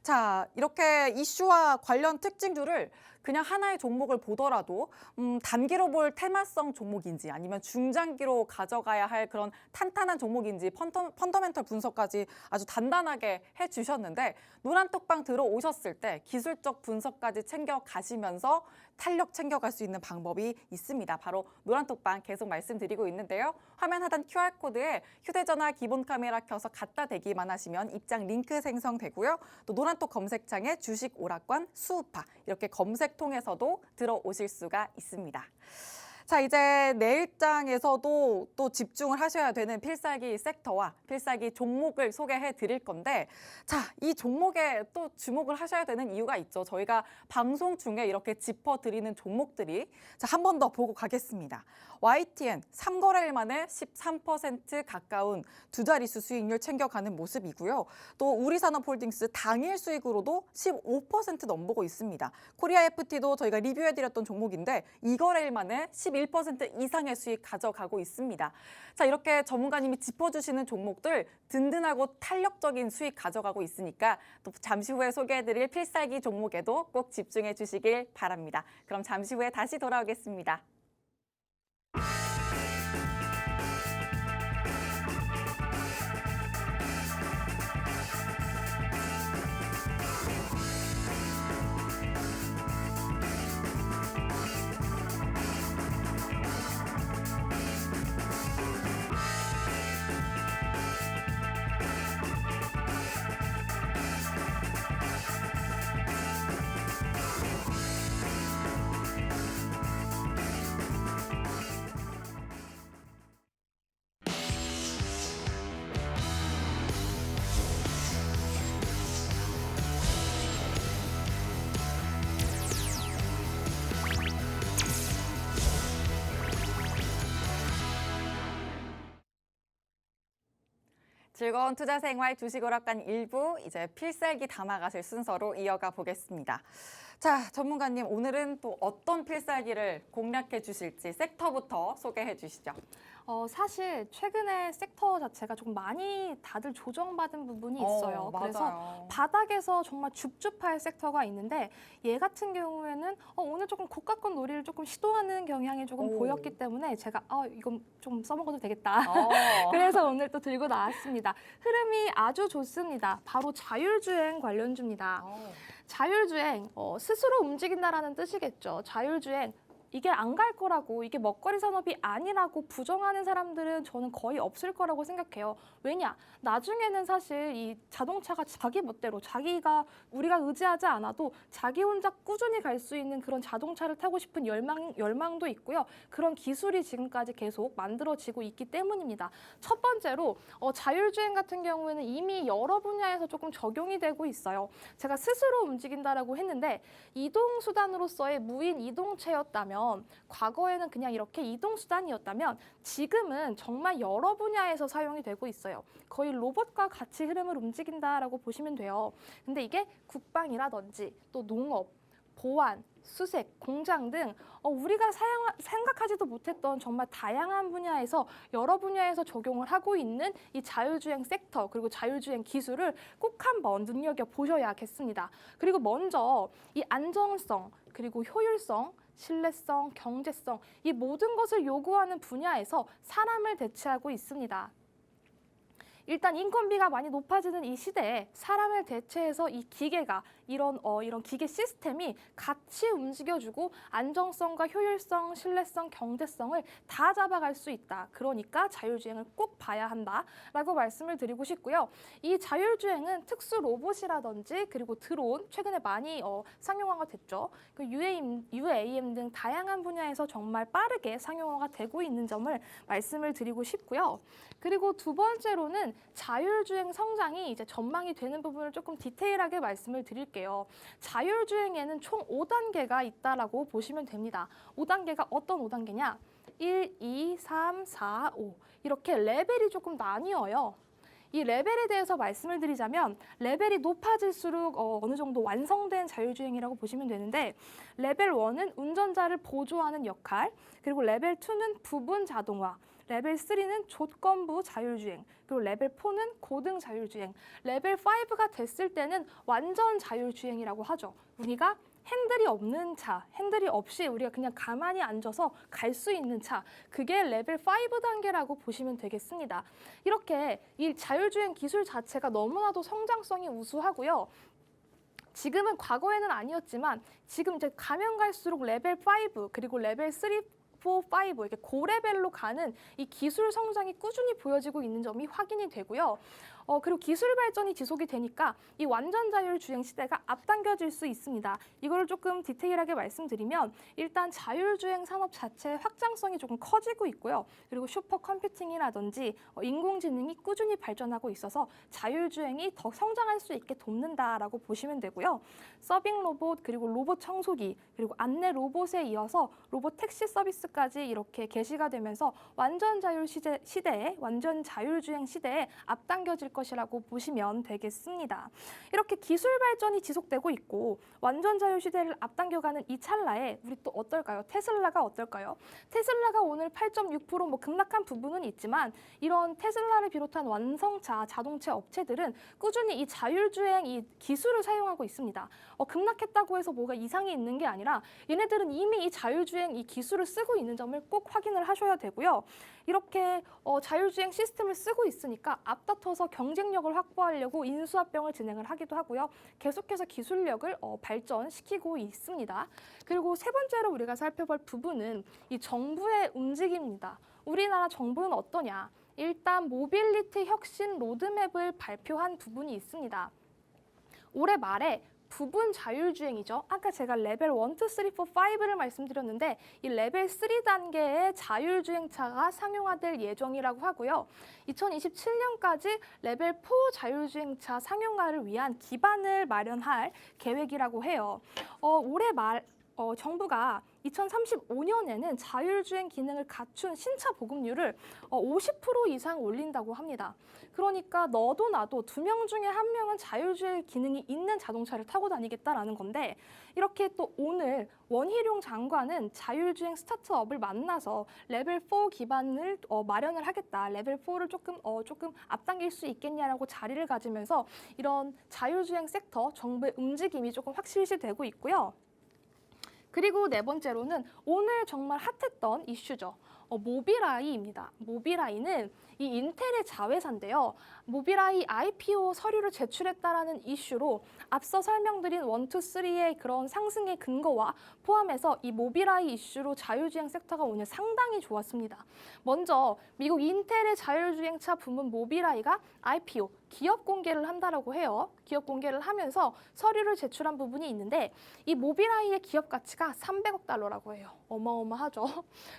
자, 이렇게 이슈와 관련 특징주를 그냥 하나의 종목을 보더라도 단기로 볼 테마성 종목인지 아니면 중장기로 가져가야 할 그런 탄탄한 종목인지 펀더멘털 분석까지 아주 단단하게 해주셨는데 노란톡방 들어오셨을 때 기술적 분석까지 챙겨가시면서 탄력 챙겨갈 수 있는 방법이 있습니다. 바로 노란톡방 계속 말씀드리고 있는데요. 화면 하단 QR코드에 휴대전화 기본 카메라 켜서 갖다 대기만 하시면 입장 링크 생성되고요. 또 노란톡 검색창에 주식 오락관 수우파 이렇게 검색 통해서도 들어오실 수가 있습니다. 자, 이제 내일장에서도 또 집중을 하셔야 되는 필살기 섹터와 필살기 종목을 소개해 드릴 건데, 자, 이 종목에 또 주목을 하셔야 되는 이유가 있죠. 저희가 방송 중에 이렇게 짚어드리는 종목들이, 자, 한 번 더 보고 가겠습니다. YTN 3거래일 만에 13% 가까운 두 자릿수 수익률 챙겨가는 모습이고요. 또 우리산업홀딩스 당일 수익으로도 15% 넘보고 있습니다. 코리아 FT도 저희가 리뷰해드렸던 종목인데 2거래일 만에 11% 이상의 수익 가져가고 있습니다. 자, 이렇게 전문가님이 짚어주시는 종목들 든든하고 탄력적인 수익 가져가고 있으니까 또 잠시 후에 소개해드릴 필살기 종목에도 꼭 집중해 주시길 바랍니다. 그럼 잠시 후에 다시 돌아오겠습니다. 즐거운 투자 생활 주식오락관 1부 이제 필살기 담아가실 순서로 이어가 보겠습니다. 자, 전문가님 오늘은 또 어떤 필살기를 공략해 주실지 섹터부터 소개해 주시죠. 사실 최근에 섹터 자체가 조금 많이 다들 조정받은 부분이 있어요. 그래서 맞아요. 바닥에서 정말 줍줍할 섹터가 있는데 얘 같은 경우에는 오늘 조금 고가권 놀이를 조금 시도하는 경향이 조금 보였기 때문에 제가 이건 좀 써먹어도 되겠다. 그래서 오늘 또 들고 나왔습니다. 흐름이 아주 좋습니다. 바로 자율주행 관련주입니다. 자율주행, 스스로 움직인다라는 뜻이겠죠. 자율주행. 이게 안 갈 거라고, 이게 먹거리 산업이 아니라고 부정하는 사람들은 저는 거의 없을 거라고 생각해요. 왜냐? 나중에는 사실 이 자동차가 자기 멋대로 우리가 의지하지 않아도 자기 혼자 꾸준히 갈 수 있는 그런 자동차를 타고 싶은 열망도 있고요. 그런 기술이 지금까지 계속 만들어지고 있기 때문입니다. 첫 번째로 자율주행 같은 경우에는 이미 여러 분야에서 조금 적용이 되고 있어요. 제가 스스로 움직인다라고 했는데 이동수단으로서의 무인 이동체였다면 과거에는 그냥 이렇게 이동수단이었다면 지금은 정말 여러 분야에서 사용이 되고 있어요. 거의 로봇과 같이 흐름을 움직인다라고 보시면 돼요. 근데 이게 국방이라든지 또 농업, 보안, 수색, 공장 등 우리가 생각하지도 못했던 정말 다양한 분야에서 여러 분야에서 적용을 하고 있는 이 자율주행 섹터 그리고 자율주행 기술을 꼭 한번 눈여겨보셔야겠습니다. 그리고 먼저 이 안정성 그리고 효율성 신뢰성, 경제성 이 모든 것을 요구하는 분야에서 사람을 대체하고 있습니다. 일단 인건비가 많이 높아지는 이 시대에 사람을 대체해서 이 기계가 이런 기계 시스템이 같이 움직여주고 안정성과 효율성, 신뢰성, 경제성을 다 잡아갈 수 있다. 그러니까 자율주행을 꼭 봐야 한다라고 말씀을 드리고 싶고요. 이 자율주행은 특수 로봇이라든지 그리고 드론 최근에 많이 상용화가 됐죠. 그 UAM 등 다양한 분야에서 정말 빠르게 상용화가 되고 있는 점을 말씀을 드리고 싶고요. 그리고 두 번째로는 자율주행 성장이 이제 전망이 되는 부분을 조금 디테일하게 말씀을 드릴게요. 자율주행에는 총 5단계가 있다라고 보시면 됩니다. 5단계가 어떤 5단계냐? 1, 2, 3, 4, 5 이렇게 레벨이 조금 나뉘어요. 이 레벨에 대해서 말씀을 드리자면 레벨이 높아질수록 어느 정도 완성된 자율주행이라고 보시면 되는데 레벨 1은 운전자를 보조하는 역할, 그리고 레벨 2는 부분 자동화, 레벨 3는 조건부 자율주행, 그리고 레벨 4는 고등 자율주행, 레벨 5가 됐을 때는 완전 자율주행이라고 하죠. 우리가 핸들이 없는 차, 핸들이 없이 우리가 그냥 가만히 앉아서 갈 수 있는 차, 그게 레벨 5 단계라고 보시면 되겠습니다. 이렇게 이 자율주행 기술 자체가 너무나도 성장성이 우수하고요. 지금은 과거에는 아니었지만 지금 이제 가면 갈수록 레벨 5 그리고 레벨 3, 4, 5 이렇게 고레벨로 가는 이 기술 성장이 꾸준히 보여지고 있는 점이 확인이 되고요. 그리고 기술 발전이 지속이 되니까 이 완전 자율주행 시대가 앞당겨질 수 있습니다. 이거를 조금 디테일하게 말씀드리면 일단 자율주행 산업 자체의 확장성이 조금 커지고 있고요. 그리고 슈퍼컴퓨팅이라든지 인공지능이 꾸준히 발전하고 있어서 자율주행이 더 성장할 수 있게 돕는다라고 보시면 되고요. 서빙 로봇, 그리고 로봇 청소기, 그리고 안내 로봇에 이어서 로봇 택시 서비스까지 이렇게 개시가 되면서 완전 완전 자율주행 시대에 앞당겨질 것이라고 보시면 되겠습니다. 이렇게 기술 발전이 지속되고 있고 완전 자율 시대를 앞당겨가는 이 찰나에 우리 또 어떨까요? 테슬라가 어떨까요? 테슬라가 오늘 8.6% 급락한 부분은 있지만 이런 테슬라를 비롯한 완성차 자동차 업체들은 꾸준히 이 자율주행 이 기술을 사용하고 있습니다. 급락했다고 해서 뭐가 이상이 있는 게 아니라 얘네들은 이미 이 자율주행 이 기술을 쓰고 있는 점을 꼭 확인을 하셔야 되고요. 이렇게 자율주행 시스템을 쓰고 있으니까 앞다퉈서 경쟁력을 확보하려고 인수합병을 진행을 하기도 하고요. 계속해서 기술력을 발전시키고 있습니다. 그리고 세 번째로 우리가 살펴볼 부분은 이 정부의 움직임입니다. 우리나라 정부는 어떠냐? 일단 모빌리티 혁신 로드맵을 발표한 부분이 있습니다. 올해 말에 부분 자율주행이죠. 아까 제가 레벨 1, 2, 3, 4, 5를 말씀드렸는데 이 레벨 3단계의 자율주행차가 상용화될 예정이라고 하고요. 2027년까지 레벨 4 자율주행차 상용화를 위한 기반을 마련할 계획이라고 해요. 올해 말 정부가 2035년에는 자율주행 기능을 갖춘 신차 보급률을 50% 이상 올린다고 합니다. 그러니까 너도 나도 2명 중에 1명은 자율주행 기능이 있는 자동차를 타고 다니겠다라는 건데 이렇게 또 오늘 원희룡 장관은 자율주행 스타트업을 만나서 레벨 4 기반을 마련을 하겠다. 레벨 4를 조금 앞당길 수 있겠냐라고 자리를 가지면서 이런 자율주행 섹터 정부의 움직임이 조금 확실시되고 있고요. 그리고 네 번째로는 오늘 정말 핫했던 이슈죠. 모빌아이입니다. 모빌아이는 이 인텔의 자회사인데요. 모빌아이 IPO 서류를 제출했다라는 이슈로 앞서 설명드린 1, 2, 3의 그런 상승의 근거와 포함해서 이 모빌아이 이슈로 자율주행 섹터가 오늘 상당히 좋았습니다. 먼저 미국 인텔의 자율주행차 부문 모빌아이가 IPO 기업 공개를 한다라고 해요. 기업 공개를 하면서 서류를 제출한 부분이 있는데 이 모빌아이의 기업 가치가 300억 달러라고 해요. 어마어마하죠.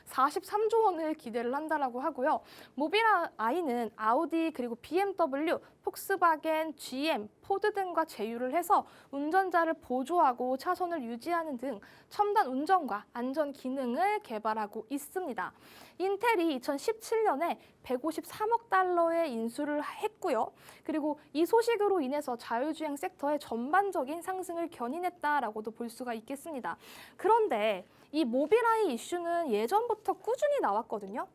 43조 원을 기대를 한다라고 하고요. 모빌아이는 아우디 그리고 BMW, 폭스바겐, GM, 포드 등과 제휴를 해서 운전자를 보조하고 차선을 유지하는 등 첨단 운전과 안전 기능을 개발하고 있습니다. 인텔이 2017년에 153억 달러의 인수를 했고요. 그리고 이 소식으로 인해서 자율주행 섹터의 전반적인 상승을 견인했다라고도 볼 수가 있겠습니다. 그런데 이 모빌아이 이슈는 예전부터 꾸준히 나왔거든요.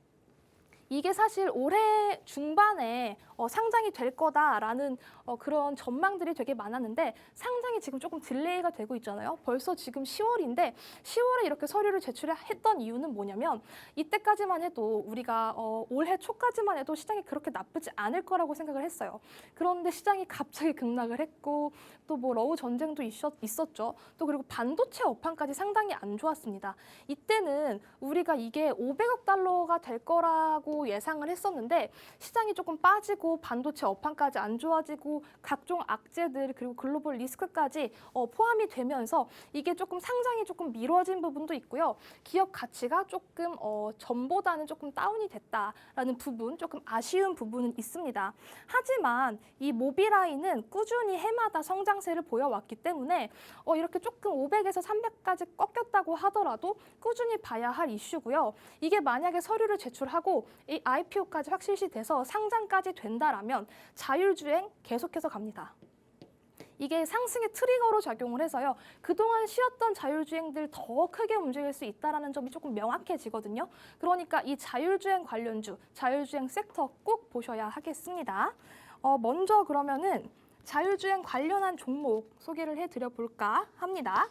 이게 사실 올해 중반에 상장이 될 거다라는 그런 전망들이 되게 많았는데 상장이 지금 조금 딜레이가 되고 있잖아요. 벌써 지금 10월인데 10월에 이렇게 서류를 제출했던 이유는 뭐냐면 이때까지만 해도 우리가 올해 초까지만 해도 시장이 그렇게 나쁘지 않을 거라고 생각을 했어요. 그런데 시장이 갑자기 급락을 했고 또 뭐 러우 전쟁도 있었죠. 또 그리고 반도체 업황까지 상당히 안 좋았습니다. 이때는 우리가 이게 500억 달러가 될 거라고 예상을 했었는데 시장이 조금 빠지고 반도체 업황까지 안 좋아지고 각종 악재들 그리고 글로벌 리스크까지 포함이 되면서 이게 조금 상장이 조금 미뤄진 부분도 있고요. 기업 가치가 조금 전보다는 조금 다운이 됐다라는 부분, 조금 아쉬운 부분은 있습니다. 하지만 이 모빌아이는 꾸준히 해마다 성장세를 보여왔기 때문에 이렇게 조금 500에서 300까지 꺾였다고 하더라도 꾸준히 봐야 할 이슈고요. 이게 만약에 서류를 제출하고 이 IPO까지 확실시 돼서 상장까지 된다라면 자율주행 계속해서 갑니다. 이게 상승의 트리거로 작용을 해서요. 그동안 쉬었던 자율주행들 더 크게 움직일 수 있다는 점이 조금 명확해지거든요. 그러니까 이 자율주행 관련주, 자율주행 섹터 꼭 보셔야 하겠습니다. 먼저 그러면은 자율주행 관련한 종목 소개를 해드려 볼까 합니다.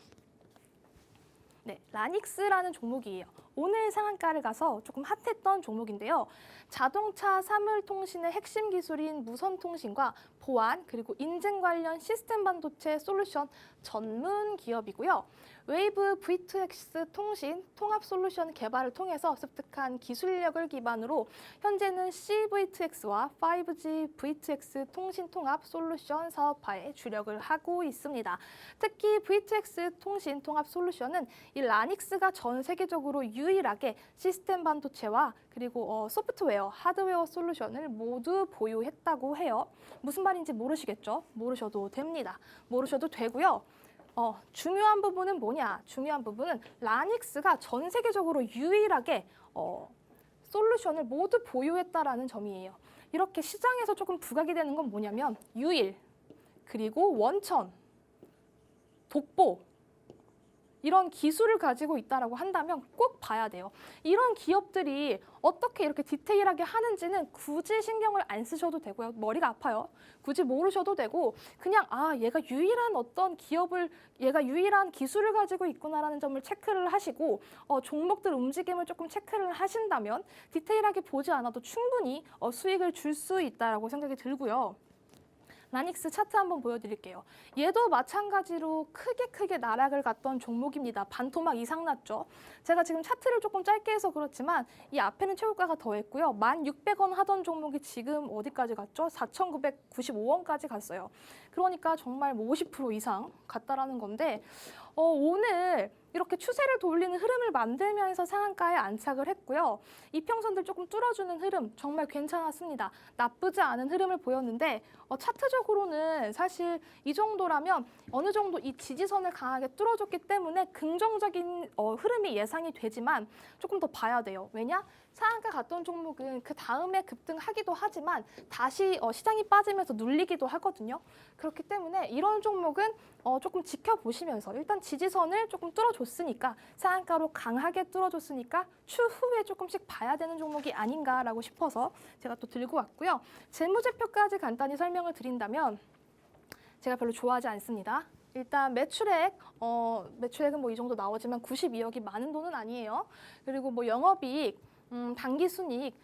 네, 라닉스라는 종목이에요. 오늘 상한가를 가서 조금 핫했던 종목인데요. 자동차 사물통신의 핵심 기술인 무선통신과 보안 그리고 인증 관련 시스템 반도체 솔루션 전문 기업이고요. 웨이브 V2X 통신 통합 솔루션 개발을 통해서 습득한 기술력을 기반으로 현재는 CV2X와 5G V2X 통신 통합 솔루션 사업화에 주력을 하고 있습니다. 특히 V2X 통신 통합 솔루션은 이 라닉스가 전 세계적으로 유일하게 시스템 반도체와 그리고 소프트웨어, 하드웨어 솔루션을 모두 보유했다고 해요. 무슨 말인지 모르시겠죠? 모르셔도 됩니다. 모르셔도 되고요. 중요한 부분은 뭐냐? 중요한 부분은 라닉스가 전 세계적으로 유일하게 솔루션을 모두 보유했다라는 점이에요. 이렇게 시장에서 조금 부각이 되는 건 뭐냐면 유일, 그리고 원천, 독보 이런 기술을 가지고 있다라고 한다면 꼭 봐야 돼요. 이런 기업들이 어떻게 이렇게 디테일하게 하는지는 굳이 신경을 안 쓰셔도 되고요. 머리가 아파요. 굳이 모르셔도 되고 그냥 얘가 유일한 어떤 기업을 얘가 유일한 기술을 가지고 있구나라는 점을 체크를 하시고 종목들 움직임을 조금 체크를 하신다면 디테일하게 보지 않아도 충분히 수익을 줄 수 있다라고 생각이 들고요. 라닉스 차트 한번 보여드릴게요. 얘도 마찬가지로 크게 나락을 갔던 종목입니다. 반토막 이상 났죠. 제가 지금 차트를 조금 짧게 해서 그렇지만 이 앞에는 최고가가 더했고요. 1,600원 하던 종목이 지금 어디까지 갔죠? 4,995원까지 갔어요. 그러니까 정말 50% 이상 갔다라는 건데 오늘 이렇게 추세를 돌리는 흐름을 만들면서 상한가에 안착을 했고요. 이평선들 조금 뚫어주는 흐름 정말 괜찮았습니다. 나쁘지 않은 흐름을 보였는데 차트적으로는 사실 이 정도라면 어느 정도 이 지지선을 강하게 뚫어줬기 때문에 긍정적인 흐름이 예상이 되지만 조금 더 봐야 돼요. 왜냐? 상한가 갔던 종목은 그 다음에 급등하기도 하지만 다시 시장이 빠지면서 눌리기도 하거든요. 그렇기 때문에 이런 종목은 조금 지켜보시면서 일단 지지선을 조금 뚫어줬으니까 상한가로 강하게 뚫어줬으니까 추후에 조금씩 봐야 되는 종목이 아닌가라고 싶어서 제가 또 들고 왔고요. 재무제표까지 간단히 설명을 드린다면 제가 별로 좋아하지 않습니다. 일단 매출액은 뭐 이 정도 나오지만 92억이 많은 돈은 아니에요. 그리고 뭐 영업이익, 당기순이익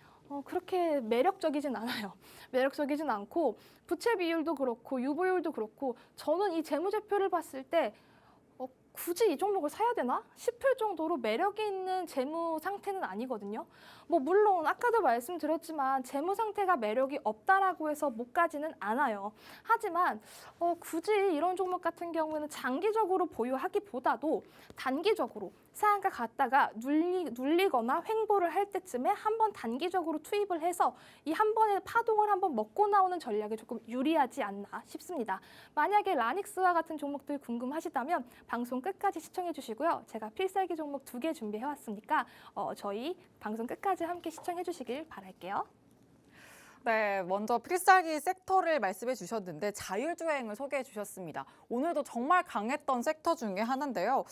그렇게 매력적이진 않아요. 매력적이진 않고 부채 비율도 그렇고 유보율도 그렇고 저는 이 재무제표를 봤을 때 굳이 이 종목을 사야 되나 싶을 정도로 매력이 있는 재무 상태는 아니거든요. 뭐 물론 아까도 말씀드렸지만 재무 상태가 매력이 없다라고 해서 못 가지는 않아요. 하지만 굳이 이런 종목 같은 경우는 장기적으로 보유하기보다도 단기적으로 상한가 갔다가 눌리거나 횡보를 할 때쯤에 한번 단기적으로 투입을 해서 이 한 번의 파동을 한번 먹고 나오는 전략이 조금 유리하지 않나 싶습니다. 만약에 라닉스와 같은 종목들 궁금하시다면 방송 끝까지 시청해 주시고요. 제가 필살기 종목 2개 준비해 왔으니까 저희 방송 끝까지 함께 시청해 주시길 바랄게요. 네, 먼저 필살기 섹터를 말씀해 주셨는데 자율주행을 소개해 주셨습니다. 오늘도 정말 강했던 섹터 중에 하나인데요.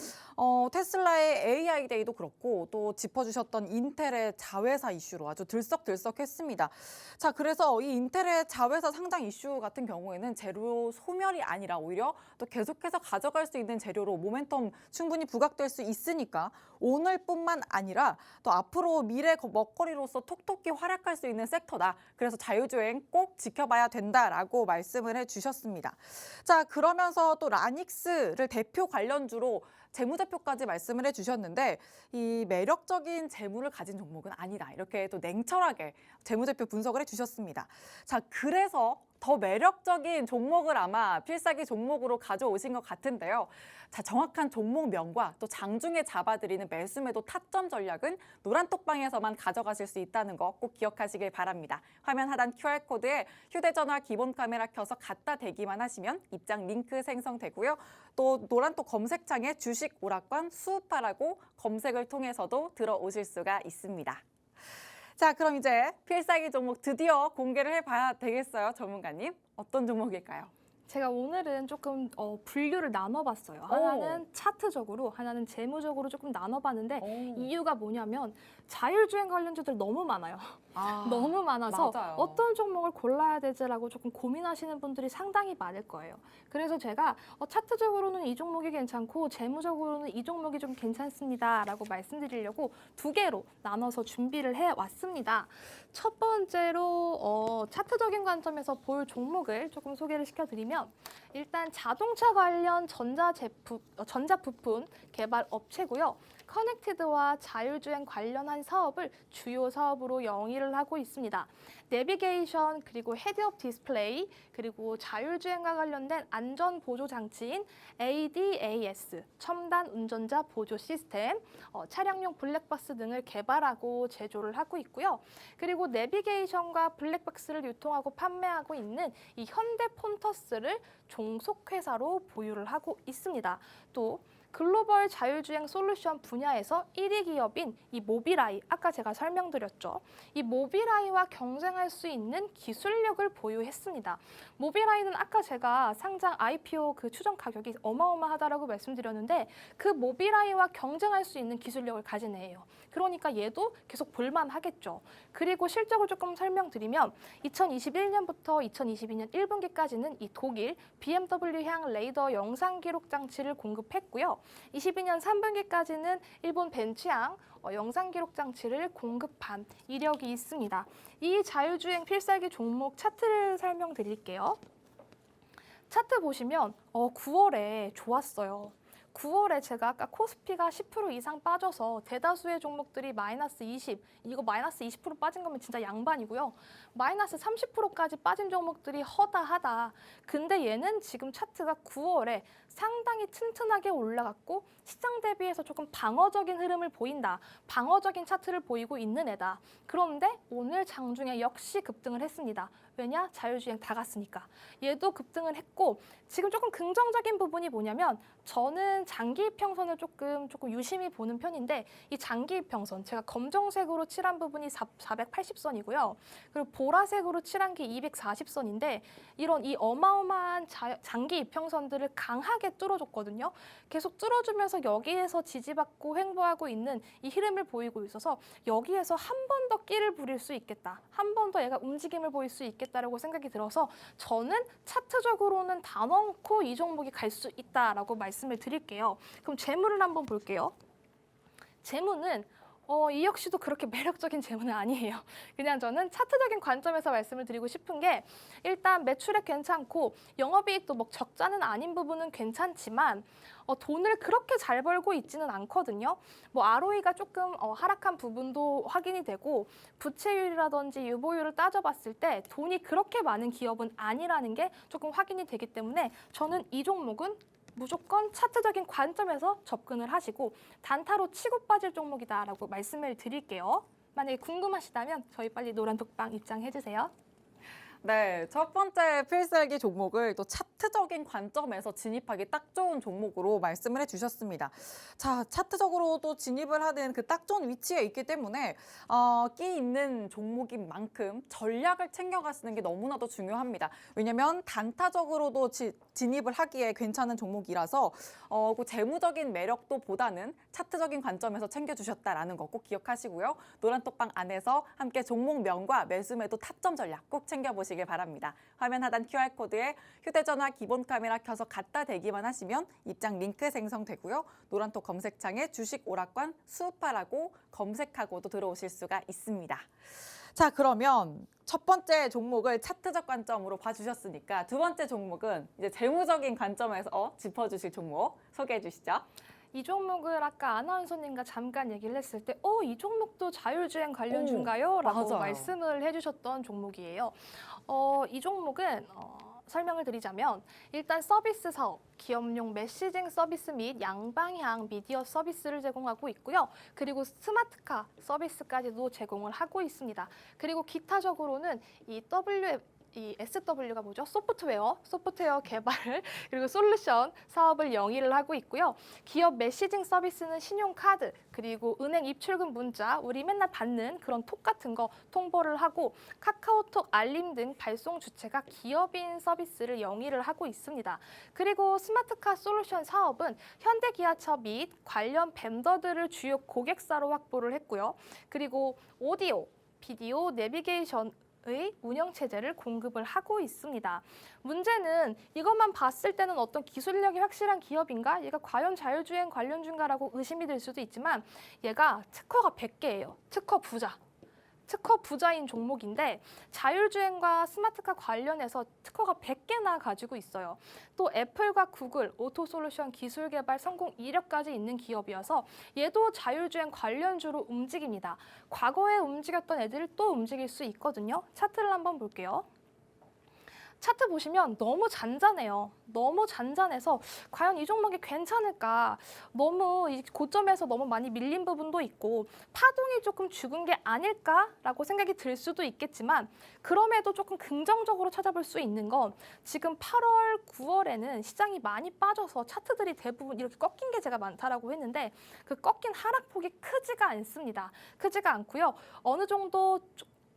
테슬라의 AI 데이도 그렇고 또 짚어주셨던 인텔의 자회사 이슈로 아주 들썩들썩했습니다. 자, 그래서 이 인텔의 자회사 상장 이슈 같은 경우에는 재료 소멸이 아니라 오히려 또 계속해서 가져갈 수 있는 재료로 모멘텀 충분히 부각될 수 있으니까 오늘뿐만 아니라 또 앞으로 미래 먹거리로서 톡톡히 활약할 수 있는 섹터다. 그래서 자율주행 꼭 지켜봐야 된다라고 말씀을 해주셨습니다. 자, 그러면서 또 라닉스를 대표 관련주로 재무제표까지 말씀을 해주셨는데 이 매력적인 재무를 가진 종목은 아니다. 이렇게 또 냉철하게 재무제표 분석을 해주셨습니다. 자, 그래서 더 매력적인 종목을 아마 필살기 종목으로 가져오신 것 같은데요. 자, 정확한 종목명과 또 장중에 잡아드리는 매수매도 타점 전략은 노란톡방에서만 가져가실 수 있다는 거 꼭 기억하시길 바랍니다. 화면 하단 QR코드에 휴대전화 기본 카메라 켜서 갖다 대기만 하시면 입장 링크 생성되고요. 또 노란톡 검색창에 주식 오락관 수우파라고 검색을 통해서도 들어오실 수가 있습니다. 자, 그럼 이제 필살기 종목 드디어 공개를 해봐야 되겠어요, 전문가님. 어떤 종목일까요? 제가 오늘은 조금 분류를 나눠봤어요. 하나는 차트적으로, 하나는 재무적으로 조금 나눠봤는데 이유가 뭐냐면 자율주행 관련주들 너무 많아요. 너무 많아서 맞아요. 어떤 종목을 골라야 되지라고 조금 고민하시는 분들이 상당히 많을 거예요. 그래서 제가 차트적으로는 이 종목이 괜찮고 재무적으로는 이 종목이 좀 괜찮습니다라고 말씀드리려고 두 개로 나눠서 준비를 해왔습니다. 첫 번째로 차트적인 관점에서 볼 종목을 조금 소개를 시켜드리면 일단 자동차 관련 전자부품 개발 업체고요. 커넥티드와 자율주행 관련한 사업을 주요 사업으로 영위를 하고 있습니다. 내비게이션, 그리고 헤드업 디스플레이, 그리고 자율주행과 관련된 안전보조 장치인 ADAS, 첨단 운전자 보조 시스템, 차량용 블랙박스 등을 개발하고 제조를 하고 있고요. 그리고 내비게이션과 블랙박스를 유통하고 판매하고 있는 이 현대폰터스를 종속회사로 보유를 하고 있습니다. 또 글로벌 자율주행 솔루션 분야에서 1위 기업인 이 모빌아이, 아까 제가 설명드렸죠. 이 모빌아이와 경쟁할 수 있는 기술력을 보유했습니다. 모빌아이는 아까 제가 상장 IPO 그 추정 가격이 어마어마하다라고 말씀드렸는데 그 모빌아이와 경쟁할 수 있는 기술력을 가진 애예요. 그러니까 얘도 계속 볼만하겠죠. 그리고 실적을 조금 설명드리면 2021년부터 2022년 1분기까지는 이 독일 BMW향 레이더 영상 기록 장치를 공급했고요. 22년 3분기까지는 일본 벤츠향 영상 기록 장치를 공급한 이력이 있습니다. 이 자율주행 필살기 종목 차트를 설명드릴게요. 차트 보시면 9월에 좋았어요. 9월에 제가 아까 코스피가 10% 이상 빠져서 대다수의 종목들이 마이너스 20, 이거 마이너스 20% 빠진 거면 진짜 양반이고요. 마이너스 30%까지 빠진 종목들이 허다하다. 근데 얘는 지금 차트가 9월에 상당히 튼튼하게 올라갔고 시장 대비해서 조금 방어적인 흐름을 보인다. 방어적인 차트를 보이고 있는 애다. 그런데 오늘 장중에 역시 급등을 했습니다. 왜냐? 자율주행 다 갔으니까. 얘도 급등을 했고 지금 조금 긍정적인 부분이 뭐냐면 저는 장기 이평선을 조금 유심히 보는 편인데 이 장기 이평선 제가 검정색으로 칠한 부분이 480선이고요. 그리고 보라색으로 칠한 게 240선인데 이런 이 어마어마한 장기 이평선들을 강하게 뚫어줬거든요. 계속 뚫어주면서 여기에서 지지받고 횡보하고 있는 이 흐름을 보이고 있어서 여기에서 한 번 더 끼를 부릴 수 있겠다. 한 번 더 얘가 움직임을 보일 수 있겠다라고 생각이 들어서 저는 차트적으로는 다 넣고 이 종목이 갈 수 있다라고 말씀을 드릴게요. 그럼 재무를 한번 볼게요. 재무는 이 역시도 그렇게 매력적인 재무는 아니에요. 그냥 저는 차트적인 관점에서 말씀을 드리고 싶은 게 일단 매출액 괜찮고 영업이익도 뭐 적자는 아닌 부분은 괜찮지만 돈을 그렇게 잘 벌고 있지는 않거든요. 뭐 ROE가 조금 하락한 부분도 확인이 되고 부채율이라든지 유보율을 따져봤을 때 돈이 그렇게 많은 기업은 아니라는 게 조금 확인이 되기 때문에 저는 이 종목은 무조건 차트적인 관점에서 접근을 하시고 단타로 치고 빠질 종목이다라고 말씀을 드릴게요. 만약에 궁금하시다면 저희 빨리 노란톡방 입장해주세요. 네, 첫 번째 필살기 종목을 또 차트적인 관점에서 진입하기 딱 좋은 종목으로 말씀을 해주셨습니다. 자, 차트적으로도 진입을 하는 그 딱 좋은 위치에 있기 때문에 끼 있는 종목인 만큼 전략을 챙겨가시는 게 너무나도 중요합니다. 왜냐하면 단타적으로도 진입을 하기에 괜찮은 종목이라서 그 재무적인 매력도 보다는 차트적인 관점에서 챙겨주셨다라는 거 꼭 기억하시고요. 노란톡방 안에서 함께 종목명과 매수매도 타점 전략 꼭 챙겨보시길 바랍니다. 화면 하단 QR코드에 휴대전화 기본 카메라 켜서 갖다 대기만 하시면 입장 링크 생성되고요. 노란톡 검색창에 주식 오락관 수우파라고 검색하고도 들어오실 수가 있습니다. 자, 그러면 첫 번째 종목을 차트적 관점으로 봐주셨으니까 두 번째 종목은 이제 재무적인 관점에서 짚어주실 종목 소개해 주시죠. 이 종목을 아까 아나운서님과 잠깐 얘기를 했을 때 이 종목도 자율주행 관련주인가요? 라고 맞아요. 말씀을 해주셨던 종목이에요. 이 종목은 설명을 드리자면 일단 서비스 사업, 기업용 메시징 서비스 및 양방향 미디어 서비스를 제공하고 있고요. 그리고 스마트카 서비스까지도 제공을 하고 있습니다. 그리고 기타적으로는 이 SW가 뭐죠? 소프트웨어 개발 그리고 솔루션 사업을 영위를 하고 있고요. 기업 메시징 서비스는 신용카드 그리고 은행 입출금 문자 우리 맨날 받는 그런 톡 같은 거 통보를 하고 카카오톡 알림 등 발송 주체가 기업인 서비스를 영위를 하고 있습니다. 그리고 스마트카 솔루션 사업은 현대기아차 및 관련 벤더들을 주요 고객사로 확보를 했고요. 그리고 오디오 비디오 내비게이션의 운영 체제를 공급을 하고 있습니다. 문제는 이것만 봤을 때는 어떤 기술력이 확실한 기업인가? 얘가 과연 자율주행 관련주인가라고 의심이 들 수도 있지만 얘가 특허가 100개예요. 특허 부자인 종목인데 자율주행과 스마트카 관련해서 특허가 100개나 가지고 있어요. 또 애플과 구글, 오토솔루션 기술 개발 성공 이력까지 있는 기업이어서 얘도 자율주행 관련주로 움직입니다. 과거에 움직였던 애들을 또 움직일 수 있거든요. 차트를 한번 볼게요. 차트 보시면 너무 잔잔해요. 너무 잔잔해서 과연 이 종목이 괜찮을까? 너무 이 고점에서 너무 많이 밀린 부분도 있고 파동이 조금 죽은 게 아닐까라고 생각이 들 수도 있겠지만 그럼에도 조금 긍정적으로 찾아볼 수 있는 건 지금 8월, 9월에는 시장이 많이 빠져서 차트들이 대부분 이렇게 꺾인 게 제가 많다라고 했는데 그 꺾인 하락폭이 크지가 않습니다. 크지가 않고요. 어느 정도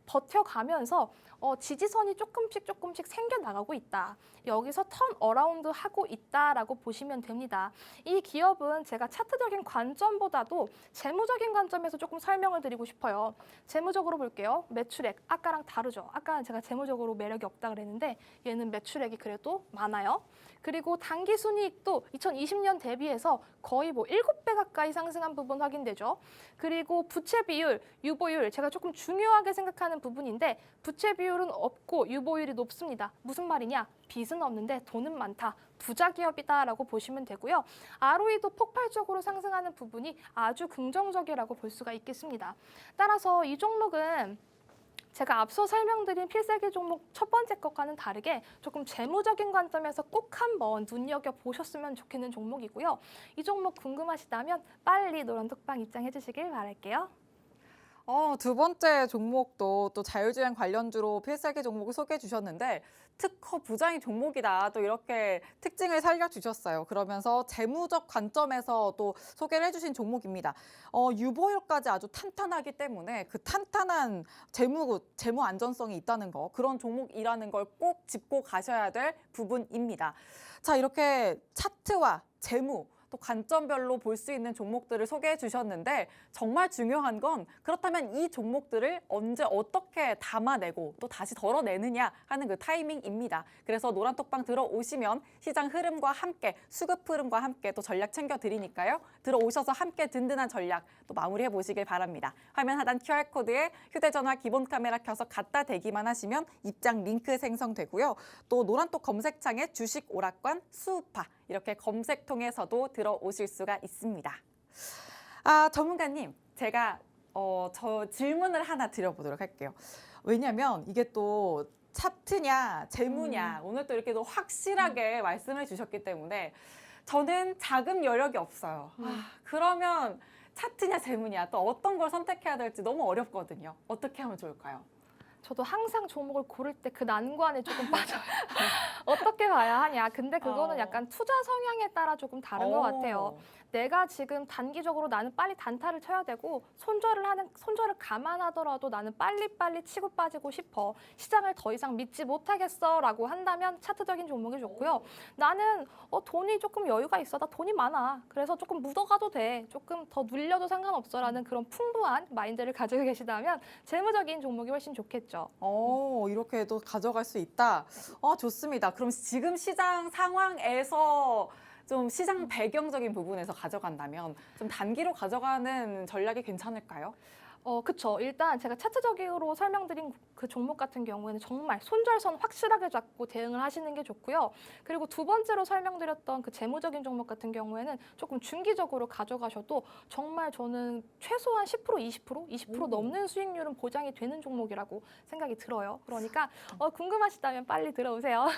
버텨가면서 지지선이 조금씩 생겨나가고 있다. 여기서 턴 어라운드 하고 있다라고 보시면 됩니다. 이 기업은 제가 차트적인 관점보다도 재무적인 관점에서 조금 설명을 드리고 싶어요. 재무적으로 볼게요. 매출액, 아까랑 다르죠. 아까는 제가 재무적으로 매력이 없다 그랬는데 얘는 매출액이 그래도 많아요. 그리고 당기순이익도 2020년 대비해서 거의 뭐 7배 가까이 상승한 부분 확인되죠. 그리고 부채 비율, 유보율, 제가 조금 중요하게 생각하는 부분인데 부채 비율은 없고 유보율이 높습니다. 무슨 말이냐? 빚은 없는데 돈은 많다. 부자 기업이다라고 보시면 되고요. ROE도 폭발적으로 상승하는 부분이 아주 긍정적이라고 볼 수가 있겠습니다. 따라서 이 종목은 제가 앞서 설명드린 필살기 종목 첫 번째 것과는 다르게 조금 재무적인 관점에서 꼭 한번 눈여겨보셨으면 좋겠는 종목이고요. 이 종목 궁금하시다면 빨리 노란톡방 입장해 주시길 바랄게요. 두 번째 종목도 또 자율주행 관련주로 필살기 종목을 소개해 주셨는데 특허 부자인 종목이다. 또 이렇게 특징을 살려주셨어요. 그러면서 재무적 관점에서 또 소개를 해주신 종목입니다. 유보율까지 아주 탄탄하기 때문에 그 탄탄한 재무 안전성이 있다는 거, 그런 종목이라는 걸 꼭 짚고 가셔야 될 부분입니다. 자, 이렇게 차트와 재무, 또 관점별로 볼 수 있는 종목들을 소개해 주셨는데 정말 중요한 건 그렇다면 이 종목들을 언제 어떻게 담아내고 또 다시 덜어내느냐 하는 그 타이밍입니다. 그래서 노란톡방 들어오시면 시장 흐름과 함께 수급 흐름과 함께 또 전략 챙겨드리니까요. 들어오셔서 함께 든든한 전략 또 마무리해 보시길 바랍니다. 화면 하단 QR코드에 휴대전화 기본 카메라 켜서 갖다 대기만 하시면 입장 링크 생성되고요. 또 노란톡 검색창에 주식 오락관 수우파 이렇게 검색통해서도 들어오실 수가 있습니다. 전문가님, 제가 저 질문을 하나 드려보도록 할게요. 왜냐하면 이게 또 차트냐 재무냐 오늘 또 이렇게 또 확실하게 말씀해 주셨기 때문에 저는 자금 여력이 없어요. 그러면 차트냐 재무냐 또 어떤 걸 선택해야 될지 너무 어렵거든요. 어떻게 하면 좋을까요? 저도 항상 종목을 고를 때 그 난관에 조금 빠져요. 어떻게 봐야 하냐. 근데 그거는 약간 투자 성향에 따라 조금 다른 것 같아요. 내가 지금 단기적으로 나는 빨리 단타를 쳐야 되고 손절을 감안하더라도 나는 빨리빨리 치고 빠지고 싶어. 시장을 더 이상 믿지 못하겠어라고 한다면 차트적인 종목이 좋고요. 나는 돈이 조금 여유가 있어. 나 돈이 많아. 그래서 조금 묻어가도 돼. 조금 더 눌려도 상관없어라는 그런 풍부한 마인드를 가지고 계시다면 재무적인 종목이 훨씬 좋겠죠. 이렇게도 가져갈 수 있다. 좋습니다. 그럼 지금 시장 상황에서 좀 시장 배경적인 부분에서 가져간다면 좀 단기로 가져가는 전략이 괜찮을까요? 그쵸. 일단 제가 차트적으로 설명드린 그 종목 같은 경우에는 정말 손절선 확실하게 잡고 대응을 하시는 게 좋고요. 그리고 두 번째로 설명드렸던 그 재무적인 종목 같은 경우에는 조금 중기적으로 가져가셔도 정말 저는 최소한 10%, 20% 넘는 수익률은 보장이 되는 종목이라고 생각이 들어요. 그러니까 궁금하시다면 빨리 들어오세요.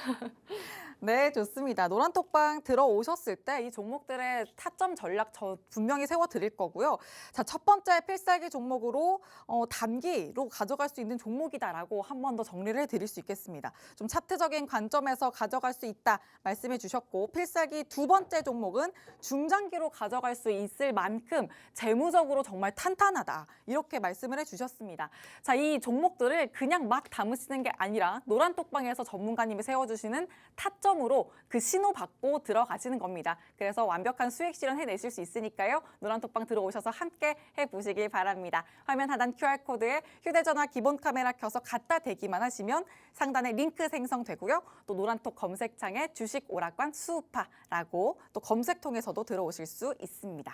네, 좋습니다. 노란톡방 들어오셨을 때 이 종목들의 타점 전략 저 분명히 세워드릴 거고요. 자, 첫 번째 필살기 종목으로 단기로 가져갈 수 있는 종목이다라고 한 번 더 정리를 해드릴 수 있겠습니다. 좀 차트적인 관점에서 가져갈 수 있다 말씀해 주셨고 필살기 두 번째 종목은 중장기로 가져갈 수 있을 만큼 재무적으로 정말 탄탄하다 이렇게 말씀을 해주셨습니다. 자, 이 종목들을 그냥 막 담으시는 게 아니라 노란톡방에서 전문가님이 세워주시는 타점으로 그 신호 받고 들어가시는 겁니다. 그래서 완벽한 수익 실현 해내실 수 있으니까요. 노란톡방 들어오셔서 함께 해보시길 바랍니다. 화면 하단 QR코드에 휴대전화 기본 카메라 켜서 갖다 대기만 하시면 상단에 링크 생성되고요. 또 노란톡 검색창에 주식 오락관 수우파라고 또 검색통에서도 들어오실 수 있습니다.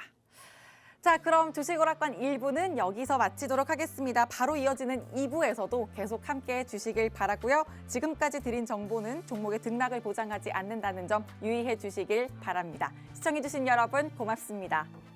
자, 그럼 주식오락관 1부는 여기서 마치도록 하겠습니다. 바로 이어지는 2부에서도 계속 함께해 주시길 바라고요. 지금까지 드린 정보는 종목의 등락을 보장하지 않는다는 점 유의해 주시길 바랍니다. 시청해 주신 여러분 고맙습니다.